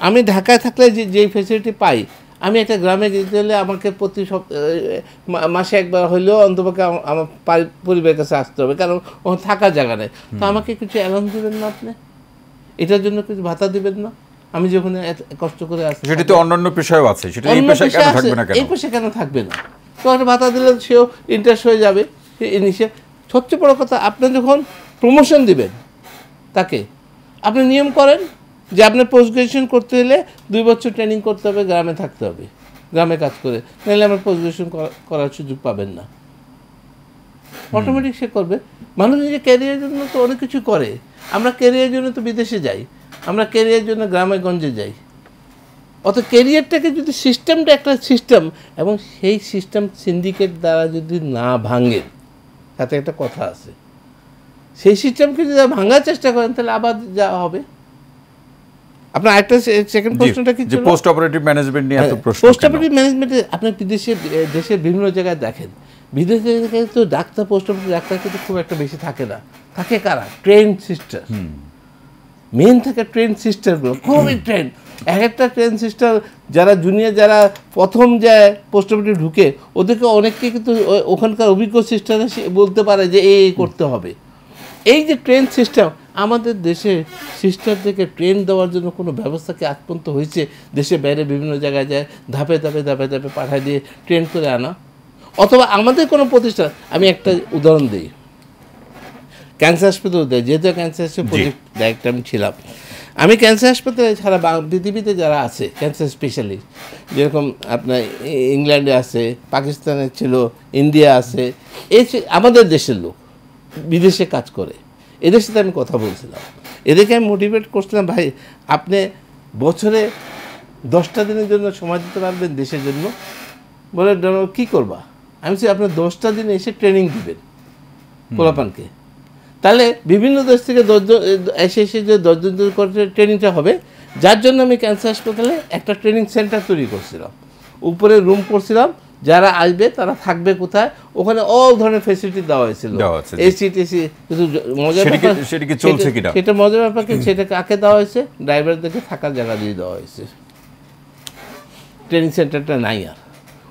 আমি ঢাকায় থাকলে যেই ফ্যাসিলিটি পাই, আমি একটা গ্রামে যেতে হলে আমাকে প্রতি মাসে একবার হইলেও অন্তপক্ষে আমার পরিবারের কাছে আসতে হবে, কারণ ওখানে থাকার জায়গা নেই। তো আমাকে কিছু অ্যালাউন্স দেবেন না, আপনি এটার জন্য কিছু ভাতা দেবেন না? আমি যখন কষ্ট করে আসছি, সেটা তো অন্যান্য পেশায়ও আছে, সেটা এই পেশায় কেন থাকবে না? এই পেশায় কেন থাকবে না? তো একটা ভাতা দিলে সেও ইন্টারেস্ট হয়ে যাবে। সবচেয়ে বড় কথা, আপনি যখন প্রমোশন দিবেন তাকে, আপনি নিয়ম করেন যে আপনার পোস্ট গ্রাজুয়েশন করতে হলে 2 বছর ট্রেনিং করতে হবে, গ্রামে থাকতে হবে, গ্রামে কাজ করে, নাহলে আমার পোস্ট গ্রাজুয়েশন করার সুযোগ পাবেন না। অটোমেটিক সে করবে। মানুষ নিজের ক্যারিয়ারের জন্য তো অনেক কিছু করে। আমরা ক্যারিয়ারের জন্য তো বিদেশে যাই, আমরা ক্যারিয়ারের জন্য গ্রামে গঞ্জে যাই। অত ক্যারিয়ারটাকে যদি সিস্টেমটা একটা সিস্টেম, এবং সেই সিস্টেম সিন্ডিকেট দ্বারা যদি না ভাঙে, তাতে একটা কথা আছে, সেই সিস্টেমকে যদি ভাঙার চেষ্টা করেন তাহলে আবার যা হবে। আপনার আরেকটা সেকেন্ড প্রশ্নটা কি যে ছিল? পোস্ট অপারেটিভ ম্যানেজমেন্ট নিয়ে এত প্রশ্ন পোস্ট কেন? অপারেটিভ ম্যানেজমেন্টে আপনি দেশের বিভিন্ন জায়গায় দেখেন, বিদেশে তো ডাক্তার, পোস্ট অপারেটিভ ডাক্তার কিন্তু খুব একটা বেশি থাকে না। থাকে কারা? ট্রেন সিস্টার, মেন থাকে ট্রেন সিস্টারগুলো, খুবই ট্রেন। এক একটা ট্রেন সিস্টার যারা জুনিয়র, যারা প্রথম যায় পোস্ট অপারেটিভ ঢুকে, ওদেরকে অনেককে কিন্তু ওখানকার অভিজ্ঞ সিস্টাররা বলতে পারে যে এই করতে হবে। এই যে ট্রেন সিস্টেম, আমাদের দেশে সিস্টারদেরকে ট্রেন দেওয়ার জন্য কোনো ব্যবস্থা কি আজ পর্যন্ত হয়েছে? দেশে বাইরে বিভিন্ন জায়গায় যায়, ধাপে ধাপে ধাপে ধাপে পাঠায় দিয়ে ট্রেন করে আনা। অথবা আমাদের কোনো প্রতিষ্ঠান, আমি একটা উদাহরণ দিই, ক্যান্সার হাসপাতাল দেয়, যেহেতু ক্যান্সার প্রজেক্ট ডাইরেক্টর আমি ছিলাম, আমি ক্যান্সার হাসপাতালে ছাড়া পৃথিবীতে যারা আছে ক্যান্সার স্পেশালিস্ট, যেরকম আপনার ইংল্যান্ডে আছে, পাকিস্তানে ছিল, ইন্ডিয়া আছে, এই আমাদের দেশের লোক বিদেশে কাজ করে, এদের সাথে আমি কথা বলছিলাম, এদেরকে আমি মোটিভেট করছিলাম, ভাই আপনি বছরে 10টা দিনের জন্য সময় দিতে পারবেন দেশের জন্য? বলে কী করবা? আমি বলছি আপনার 10টা দিনে এসে ট্রেনিং দিবেন পোলাপানকে, তাহলে বিভিন্ন দেশ থেকে 10 জন এসে যে 10 জন করে ট্রেনিংটা হবে, যার জন্য আমি ক্যান্সার হাসপাতালে একটা ট্রেনিং সেন্টার তৈরি করছিলাম, উপরে রুম করছিলাম, যারা আসবে তারা থাকবে কোথায়, ওখানে অল ধরনের ফেসিলিটি দেওয়া হয়েছিল, এসি টেসি। কিন্তু মজার ব্যাপার সেটা মজার ব্যাপার কি, সেটা কাকে দেওয়া হয়েছে? ড্রাইভারদেরকে থাকার জায়গা দিয়ে দেওয়া হয়েছে। ট্রেনিং সেন্টারটা নাই আর,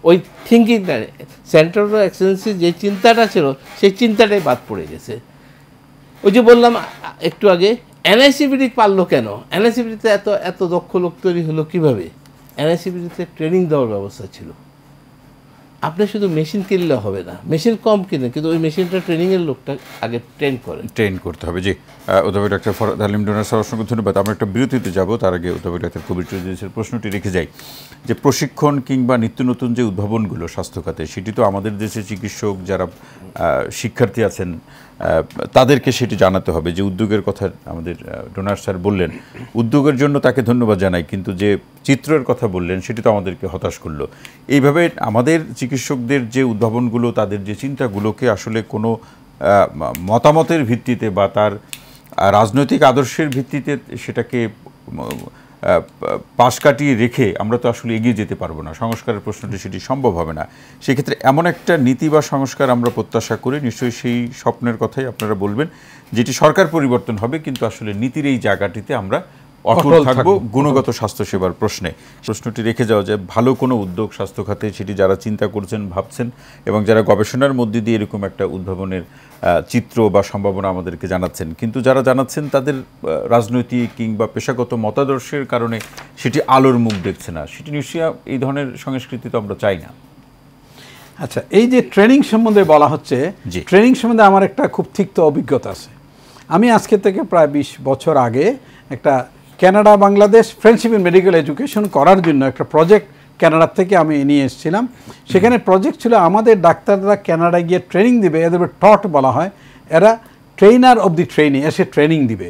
ওই থিঙ্কিংটা, সেন্টার অফ এক্সেলেন্সি যে চিন্তাটা ছিল, সেই চিন্তাটাই বাদ পড়ে গেছে। ওই যে বললাম একটু আগে, এনআইসিবিডি পারলো কেন? এনআইসিবিডিতে এত দক্ষ লোক তৈরি হলো কীভাবে? এনআইসিবিডিতে ট্রেনিং দেওয়ার ব্যবস্থা ছিল। আপনি শুধু মেশিন কিনলে হবে না, মেশিন কম কিনে, কিন্তু ওই মেশিনটা ট্রেনিংয়ের লোকটা আগে ট্রেন করতে হবে। জি, অধ্যাপক ডাক্তার ফরহাদ হালিম ডোনার স্যার, অসংখ্য ধন্যবাদ। আমরা একটা বিরতিতে যাব, তার আগে অধ্যাপক ডাক্তার কবির চৌধুরী স্যার প্রশ্নটি রেখে যাই যে প্রশিক্ষণ কিংবা নিত্য নতুন যে উদ্ভাবনগুলো স্বাস্থ্য খাতে, সেটি তো আমাদের দেশে চিকিৎসক যারা শিক্ষার্থী আছেন তাদেরকে সেটি জানাতে হবে। যে উদ্যোগের কথা আমাদের ডোনার স্যার বললেন, উদ্যোগের জন্য তাকে ধন্যবাদ জানাই, কিন্তু যে চিত্রের কথা বললেন সেটি তো আমাদেরকে হতাশ করলো। এইভাবে আমাদের চিকিৎসকদের যে উদ্ভাবনগুলো, তাদের যে চিন্তাগুলোকে আসলে কোনো মতামতের ভিত্তিতে বা তার রাজনৈতিক আদর্শের ভিত্তিতে সেটাকে পাশ কাটিয়ে রেখে আমরা তো আসলে এগিয়ে যেতে পারবো না। সংস্কারের প্রশ্নটি সেটি সম্ভব হবে না। সেক্ষেত্রে এমন একটা নীতি বা সংস্কার আমরা প্রত্যাশা করি, নিশ্চয়ই সেই স্বপ্নের কথাই আপনারা বলবেন, যেটি সরকার পরিবর্তন হবে, কিন্তু আসলে নীতির এই জায়গাটিতে আমরা অটল থাকবো গুণগত স্বাস্থ্যসেবার প্রশ্নে। প্রশ্নটি রেখে যাওয়া যায়, ভালো কোনো উদ্যোগ স্বাস্থ্য খাতে, সেটি যারা চিন্তা করছেন, ভাবছেন এবং যারা গবেষণার মধ্যে দিয়ে এরকম একটা উদ্ভাবনের চিত্র বা সম্ভাবনা আমাদেরকে জানাচ্ছেন, কিন্তু যারা জানাচ্ছেন তাদের রাজনৈতিক কিংবা পেশাগত মতাদর্শের কারণে সেটি আলোর মুখ দেখছে না। সেটি নিশ্চয়ই এই ধরনের সংস্কৃতি তো আমরা চাই না। আচ্ছা, এই যে ট্রেনিং সম্বন্ধে বলা হচ্ছে, ট্রেনিং সম্বন্ধে আমার একটা খুব তিক্ত অভিজ্ঞতা আছে। আমি আজকে থেকে প্রায় 20 বছর আগে একটা Canada Bangladesh friendship in medical education করার জন্য একটা প্রজেক্ট কানাডার থেকে আমি নিয়ে এসেছিলাম। সেখানে প্রজেক্ট ছিল আমাদের ডাক্তাররা কানাডায় গিয়ে ট্রেনিং দিবে, এদের টট বলা হয়, এরা ট্রেনার অব দি ট্রেনিং এসে ট্রেনিং দিবে।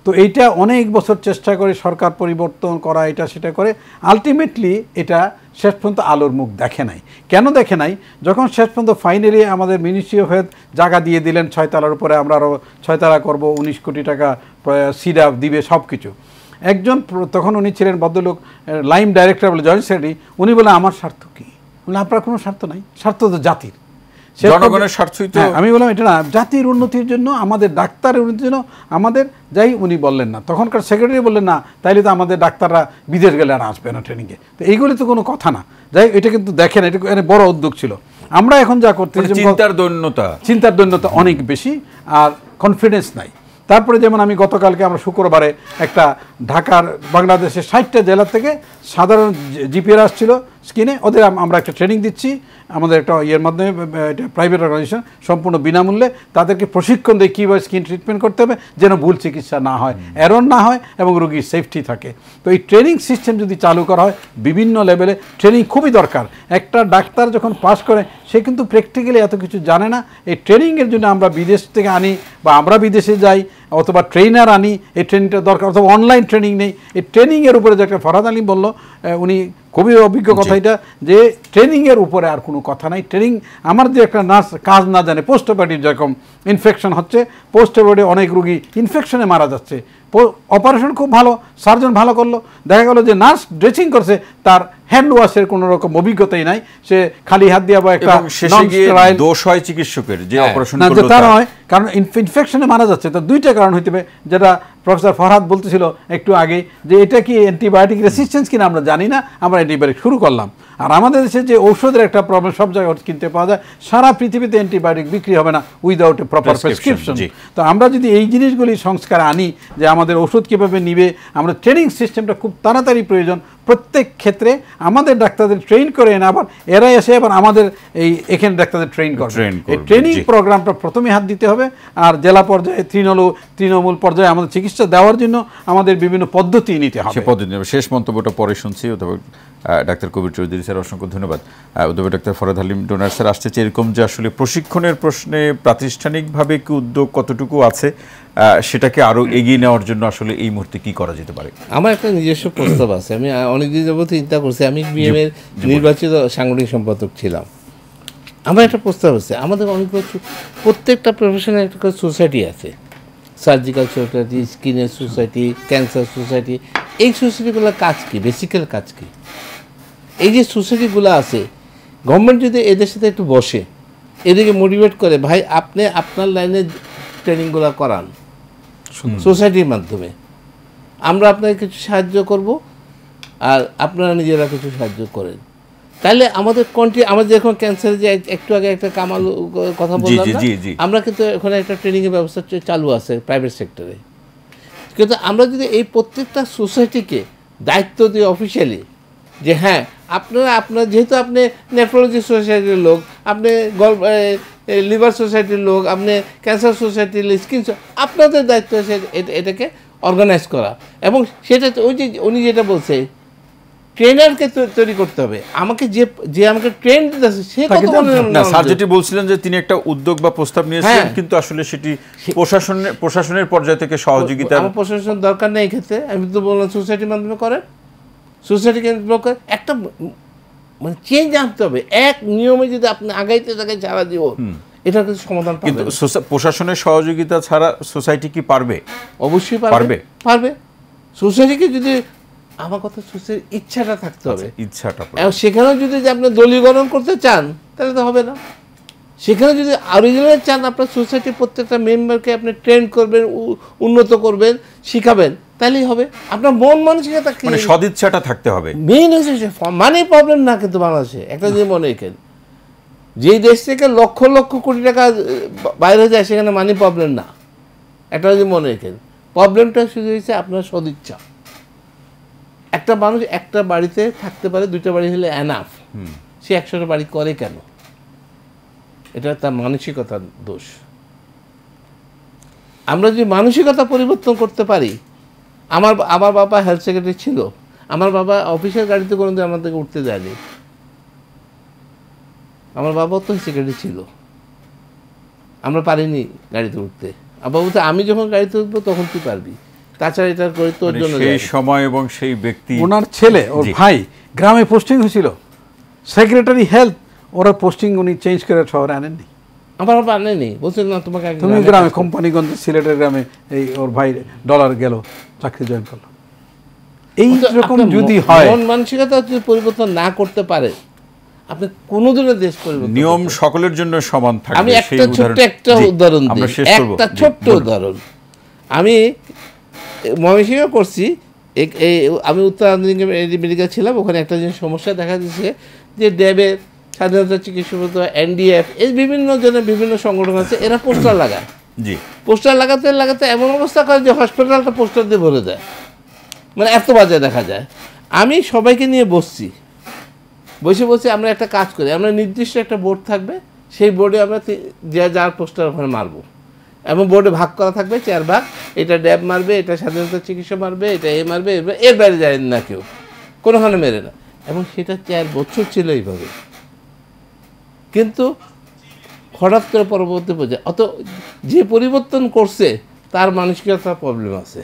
তো এইটা অনেক বছর চেষ্টা করে সরকার পরিবর্তন করা, এটা সেটা করে আলটিমেটলি এটা শেষ পর্যন্ত আলোর মুখ দেখে নাই। কেন দেখে নাই? যখন শেষ পর্যন্ত ফাইনালি আমাদের মিনিস্ট্রি অফ হেলথ জায়গা দিয়ে দিলেন 6 তলার উপরে, আমরা আরও 6 তলা করবো, 19 কোটি টাকা সিডা দিবে, সব কিছু। একজন তখন উনি ছিলেন ভদ্রলোক, লাইম ডাইরেক্টর বলে, জয়েন্ট সেক্রেটারি, উনি বলে আমার স্বার্থ কী? বলে আপনার কোনো স্বার্থ নাই, স্বার্থ তো জাতির, জনগণের স্বার্থই তো। আমি বললাম এটা না, জাতির উন্নতির জন্য, আমাদের ডাক্তারের উন্নতির জন্য আমাদের যাই। উনি বললেন না, তখনকার সেক্রেটারি বললেন না, তাইলে তো আমাদের ডাক্তাররা বিদেশ গেলে আর আসবে না ট্রেনিংয়ে। তো এইগুলি তো কোনো কথা না। যাই, এটা কিন্তু দেখেন, এটা বড় উদ্যোগ ছিল। আমরা এখন যা করতে, চিন্তার দৈন্যতা অনেক বেশি, আর কনফিডেন্স নাই। তারপরে যেমন আমি গতকালকে আমরা শুক্রবারে একটা ঢাকার বাংলাদেশের 60টা জেলা থেকে সাধারণ জিপিআর আসছিল স্কিনে, ওদের আমরা একটা ট্রেনিং দিচ্ছি আমাদের একটা ইয়ের মাধ্যমে, এটা প্রাইভেট অর্গানাইজেশন, সম্পূর্ণ বিনামূল্যে তাদেরকে প্রশিক্ষণ দেয় কীভাবে স্কিন ট্রিটমেন্ট করতে হবে, যেন ভুল চিকিৎসা না হয়, এরর না হয় এবং রোগীর সেফটি থাকে। তো এই ট্রেনিং সিস্টেম যদি চালু করা হয়, বিভিন্ন লেভেলে ট্রেনিং খুবই দরকার। একটা ডাক্তার যখন পাস করে, সে কিন্তু প্র্যাকটিক্যালি এত কিছু জানে না। এই ট্রেনিংয়ের জন্য আমরা বিদেশ থেকে আনি বা আমরা বিদেশে যাই, অথবা ট্রেনার আনি, এই ট্রেনিংটা দরকার, অথবা অনলাইন ট্রেনিং নেই। এই ট্রেনিংয়ের উপরে যে একটা ফরহাদ আলিম বলল, উনি খুবই অভিজ্ঞ কথা, এটা যে ট্রেনিংয়ের উপরে আর কোনো কথা নাই। ট্রেনিং, আমার যে একটা নার্স কাজ না জানে, পোস্ট অপারেটিভ যেরকম ইনফেকশন হচ্ছে, পোস্ট অপারেটিভ অনেক রুগী ইনফেকশনে মারা যাচ্ছে, অপারেশন খুব ভালো, সার্জন ভালো করলো, দেখা গেল যে নার্স ড্রেসিং করছে, তার হ্যান্ড ওয়াশের কোনো রকম অভিজ্ঞতাই নাই, সে খালি হাত দিয়ে বা একটা দোষ হয় চিকিৎসকের যে অপারেশন না, তা নয়, কারণ ইনফেকশনে মারা যাচ্ছে। তো দুইটা কারণ হইতে পারে, যেটা প্রফেসর ফরহাদ বলতেছিল একটু আগে, যে এটা কি অ্যান্টিবায়োটিক রেসিস্টেন্স কিনা আমরা জানি না, আমরা অ্যান্টিবায়োটিক শুরু করলাম। আর আমাদের দেশে যে ঔষধের একটা প্রবলেম, সব জায়গায় কিনতে পাওয়া যায়, সারা পৃথিবীতে অ্যান্টিবায়োটিক বিক্রি হবে না উইদাউট এ প্রপার প্রেসক্রিপশন। তো আমরা যদি এই জিনিসগুলি সংস্কার আনি, যে আমাদের ওষুধ কীভাবে নিবে, আমরা ট্রেনিং সিস্টেমটা খুব তাড়াতাড়ি প্রয়োজন প্রত্যেক ক্ষেত্রে। আমাদের ডাক্তারদের ট্রেন করে না, আবার এরা এসে আবার আমাদের এখানে ডাক্তারদের ট্রেন করবে। এই ট্রেনিং প্রোগ্রামটা প্রথমে হাত দিতে হবে। আর জেলা পর্যায়ে, তৃণমূল পর্যায়ে আমাদের চিকিৎসা দেওয়ার জন্য আমাদের বিভিন্ন পদ্ধতি নিতে হবে। শেষ মন্তব্যটা পরে শুনছি। অধ্যাপক ডাক্তার কবির চৌধুরী স্যার, অসংখ্য ধন্যবাদ। অধ্যাপক ডাক্তার ফরহাদ হালিম ডোনার স্যার, আসতে চাই এরকম যে আসলে প্রশিক্ষণের প্রশ্নে প্রাতিষ্ঠানিকভাবে কি উদ্যোগ কতটুকু আছে, সেটাকে আরও এগিয়ে নেওয়ার জন্য আসলে এই মুহূর্তে কি করা যেতে পারে? আমার একটা নিজস্ব প্রস্তাব আছে। আমি অনেকদিন যাবত চিন্তা করছি, আমি বিএমের নির্বাচিত সাংগঠনিক সম্পাদক ছিলাম। আমার একটা প্রস্তাব আছে, আমাদের অনেকগুলো প্রত্যেকটা প্রফেশনের একটা সোসাইটি আছে, সার্জিক্যাল সোসাইটি, স্কিনের সোসাইটি, ক্যান্সার সোসাইটি। এই সোসাইটিগুলোর কাজ কী, বেসিক্যাল কাজ কী? এই যে সোসাইটিগুলো আছে, গভর্নমেন্ট যদি এদের সাথে একটু বসে, এদেরকে মোটিভেট করে, ভাই আপনি আপনার লাইনে ট্রেনিংগুলো করান সোসাইটির মাধ্যমে, আমরা আপনাকে কিছু সাহায্য করব আর আপনারা নিজেরা কিছু সাহায্য করেন, তাহলে আমাদের আমাদের যখন ক্যান্সারের যে একটু আগে একটা কামাল কথা বললাম না, আমরা কিন্তু ওখানে একটা ট্রেনিংয়ের ব্যবস্থা চালু আছে প্রাইভেট সেক্টরে। কিন্তু আমরা যদি এই প্রত্যেকটা সোসাইটিকে দায়িত্ব দিই অফিসিয়ালি, যে হ্যাঁ আপনার যেহেতু আপনি নেফ্রোলজি সোসাইটির লোক, আপনি লিভার সোসাইটির লোক, আপনি ক্যান্সার সোসাইটির স্কিন, আপনাদের দায়িত্ব আছে এটাকে অর্গানাইজ করা। এবং সেটা ওই যে উনি যেটা বলছে, ট্রেনারকে তৈরি করতে হবে। আমাকে যে আমাকে ট্রেন দিতেছে সে স্যার যেটি বলছিলেন যে তিনি একটা উদ্যোগ বা প্রস্তাব নিয়েছিলেন, কিন্তু আসলে সেটি প্রশাসনের পর্যায় থেকে সহযোগিতা, আমার প্রশাসন দরকার নেই এই ক্ষেত্রে। আমি তো বললাম সোসাইটির মাধ্যমে করেন, সোসাইটিকে একটা মানে চেঞ্জ আনতে হবে। এক নিয়মে যদি আপনি আগাইতে থাকেন সারা জীবন, এটা কিন্তু সমাধান পাবে। কিন্তু প্রশাসনের সহযোগিতা ছাড়া সোসাইটি কি পারবে? অবশ্যই পারবে। সোসাইটিকে যদি, আমার কথা, সোসাইটির ইচ্ছাটা থাকতে হবে, ইচ্ছাটা। সেখানে যদি আপনি দলীয়করণ করতে চান তাহলে তো হবে না। সেখানে যদি অরিজিনাল চান, আপনার সোসাইটির প্রত্যেকটা মেম্বারকে আপনি ট্রেন করবেন, উন্নত করবেন, শিখাবেন, তাহলেই হবে। আপনার মন মানসিকতা, মানে সদিচ্ছাটা থাকতে হবে। মেইন হচ্ছে মানি প্রবলেম না। কিন্তু বাংলাদেশে একটা জিনিস মনে রেখেন, যেই দেশ থেকে লক্ষ লক্ষ কোটি টাকা বাইরে যায়, সেখানে মানি প্রবলেম না। একটা জিনিস মনে রেখেন, প্রবলেমটা শুধু হচ্ছে আপনার সদিচ্ছা। একটা মানুষ একটা বাড়িতে থাকতে পারে, দুইটা বাড়ি হলে এনাফ, সে 100টা বাড়ি করে কেন? এটা তার মানসিকতার দোষ। আমরা যদি মানসিকতা পরিবর্তন করতে পারি, আমার বাবা হেলথ সেক্রেটারি ছিল, আমার বাবা অফিসের গাড়িতে কোনোদিন আমাদেরকে উঠতে দেয়নি। আমার বাবাও তো সেক্রেটারি ছিল, আমরা পারিনি গাড়িতে উঠতে। আবার বলতে, আমি যখন গাড়িতে উঠবো তখন তুই পারবি, তাছাড়া এটা করে তোর জন্য। সেই সময় এবং সেই ব্যক্তি, ওনার ছেলে, ওর ভাই গ্রামে পোস্টিং হয়েছিল, সেক্রেটারি হেলথ, ওরা পোস্টিং উনি চেঞ্জ করে শহরে আনেননি। আমার বাবা আনেনি, বলছেন না তোমাকে তুমি গ্রামে, কোম্পানিগঞ্জ, সিলেটের গ্রামে এই ওর ভাই ডলার গেল, চাকরি জয়েন করলো। এই রকম যদি হয়, মন মানসিকতা যদি পরিবর্তন না করতে পারে, আপনি কোনোদিনও দেশ পরিবর্তন। নিয়ম সকলের জন্য সমান থাকবে। আমি একটা উদাহরণ দিই, একটা ছোট্ট উদাহরণ। আমি ময়মনসিংহে করছি, আমি উত্তর আধুনিক মেডিকেল ছিলাম, ওখানে একটা জিনিস সমস্যা দেখা দিচ্ছে, যে ড্যাবের, স্বাধীনতা চিকিৎসা, এনডিএফ, এই বিভিন্ন জনের বিভিন্ন সংগঠন আছে, এরা পোস্টার লাগায়। পোস্টার লাগাতে এমন অবস্থা করে যে হসপিটালটা পোস্টার দিয়ে ভরে দেয়, মানে এত বাজে দেখা যায়। আমি সবাইকে নিয়ে বসছি, বসে আমরা একটা কাজ করি, আমরা নির্দিষ্ট একটা বোর্ড থাকবে, সেই বোর্ডে আমরা যার পোস্টার ওখানে মারবো, এবং বোর্ডে ভাগ করা থাকবে 4 ভাগ, এটা ড্যাব মারবে, এটা স্বাধীনতা চিকিৎসা মারবে, এটা মারবে, এর বাইরে যায় না কেউ, কোনোখানে মেরে না। এবং সেটা 4 বছর ছিল এইভাবে। কিন্তু হঠাৎ করে পরবর্তী পর্যায়ে যে পরিবর্তন করছে তার মানসিকতা প্রবলেম আছে।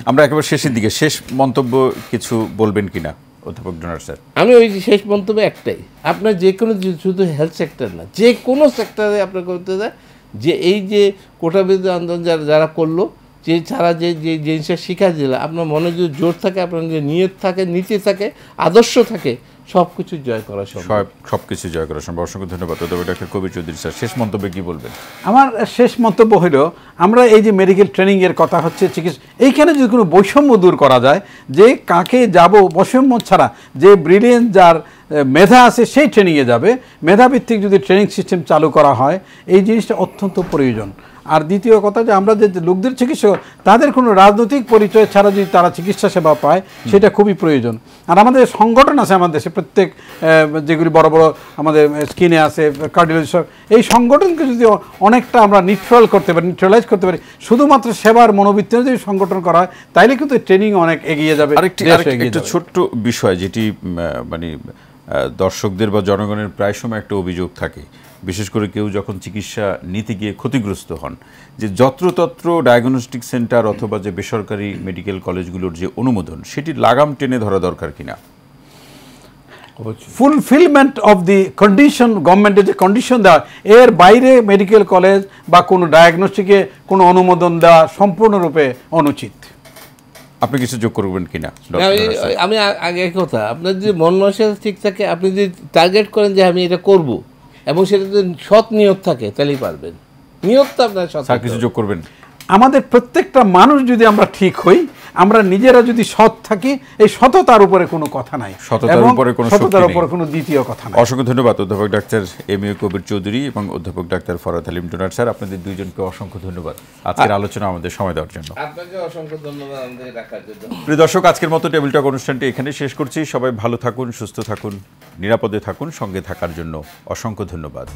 আমরা একেবারে শেষের দিকে শেষ মন্তব্য কিছু বলবেন কিনা অধ্যাপক ডোনার স্যার? আমি ওই শেষ মন্তব্য একটাই, আপনার যে কোনো, শুধু হেলথ সেক্টর না, যে কোনো সেক্টরে আপনার করতে যায়, যে এই যে কোটা বিরোধী আন্দোলন যারা করলো, যে ছাড়া যে যে জিনিসটা শিখা দিলে আপনার মনে যদি জোর থাকে, আপনার যদি নিয়ত থাকে, নীতি থাকে, আদর্শ থাকে, সব কিছু জয় করা সম্ভব। সব কিছু জয় করা সম্ভব। অসংখ্য ধন্যবাদ অধ্যাপক ডাক্তার কবির চৌধুরী স্যার। শেষ মন্তব্যে কি বলবেন? আমার শেষ মন্তব্য হইল, আমরা এই যে মেডিকেল ট্রেনিংয়ের কথা হচ্ছে, চিকিৎসা, এইখানে যদি কোনো বৈষম্য দূর করা যায়, যে কাকে যাব বৈষম্য ছাড়া, যে ব্রিলিয়েন্স যার মেধা আছে সেই ট্রেনিংয়ে যাবে, মেধাভিত্তিক যদি ট্রেনিং সিস্টেম চালু করা হয়, এই জিনিসটা অত্যন্ত প্রয়োজন। আর দ্বিতীয় কথা, যে আমরা যে লোকদের চিকিৎসক, তাদের কোনো রাজনৈতিক পরিচয় ছাড়া যদি তারা চিকিৎসা সেবা পায়, সেটা খুবই প্রয়োজন। আর আমাদের সংগঠন আছে আমাদের দেশে, প্রত্যেক যেগুলি বড় বড় আমাদের স্কিনে আছে, কার্ডিওলজি, এই সংগঠনকে যদি অনেকটা আমরা নিউট্রালাইজ করতে পারি, শুধুমাত্র সেবার মনোবৃত্তি যদি সংগঠন করা হয়, তাইলে কিন্তু ট্রেনিং অনেক এগিয়ে যাবে। একটা ছোট্ট বিষয় যেটি মানে দর্শকদের বা জনগণের প্রায় সময় একটা অভিযোগ থাকে, বিশেষ করে কেউ যখন চিকিৎসা নিতে গিয়ে ক্ষতিগ্রস্ত হন, যে যত্রতত্র ডায়াগনস্টিক সেন্টার অথবা যে বেসরকারি মেডিকেল কলেজগুলোর যে অনুমোদন, সেটি লাগাম টেনে ধরা দরকার কিনা? ফুলফিলমেন্ট অফ দি কন্ডিশন, গভর্নমেন্টের যে কন্ডিশন দেওয়া, এর বাইরে মেডিকেল কলেজ বা কোনো ডায়াগনস্টিকে কোনো অনুমোদন দেওয়া সম্পূর্ণরূপে অনুচিত। আপনি কিছু যোগ করবেন কিনা? আমি আগে কথা, আপনার যদি মন মানসিকতা ঠিক থাকে, আপনি যদি টার্গেট করেন যে আমি এটা করব, এবং সেটা যদি সৎ নিয়ত থাকে, তাহলেই পারবেন। নিয়তটা আপনার সৎ। স্যার কিছু যোগ করবেন? আমাদের প্রত্যেকটা মানুষ যদি আমরা ঠিক হই, আমরা নিজেরা যদি সৎ থাকি, এই সততার উপরে কোনো কথা নাই, সততার উপরে কোনো দ্বিতীয় কথা নাই। অসংখ্য ধন্যবাদ অধ্যাপক ডাক্তার এম.এ. কবির চৌধুরী এবং অধ্যাপক ডাক্তার ফরহাদ হালিম টুনার স্যার। আপনাদের দুইজনকে অসংখ্য ধন্যবাদ আজকের আলোচনা আমাদের সময় দেওয়ার জন্য। আপনাকে অসংখ্য ধন্যবাদ আমাদের রাখার জন্য। প্রিয় দর্শক, আজকের মতো টেবিল টক অনুষ্ঠানটি এখানে শেষ করছি। সবাই ভালো থাকুন, সুস্থ থাকুন, নিরাপদে থাকুন। সঙ্গে থাকার জন্য অসংখ্য ধন্যবাদ।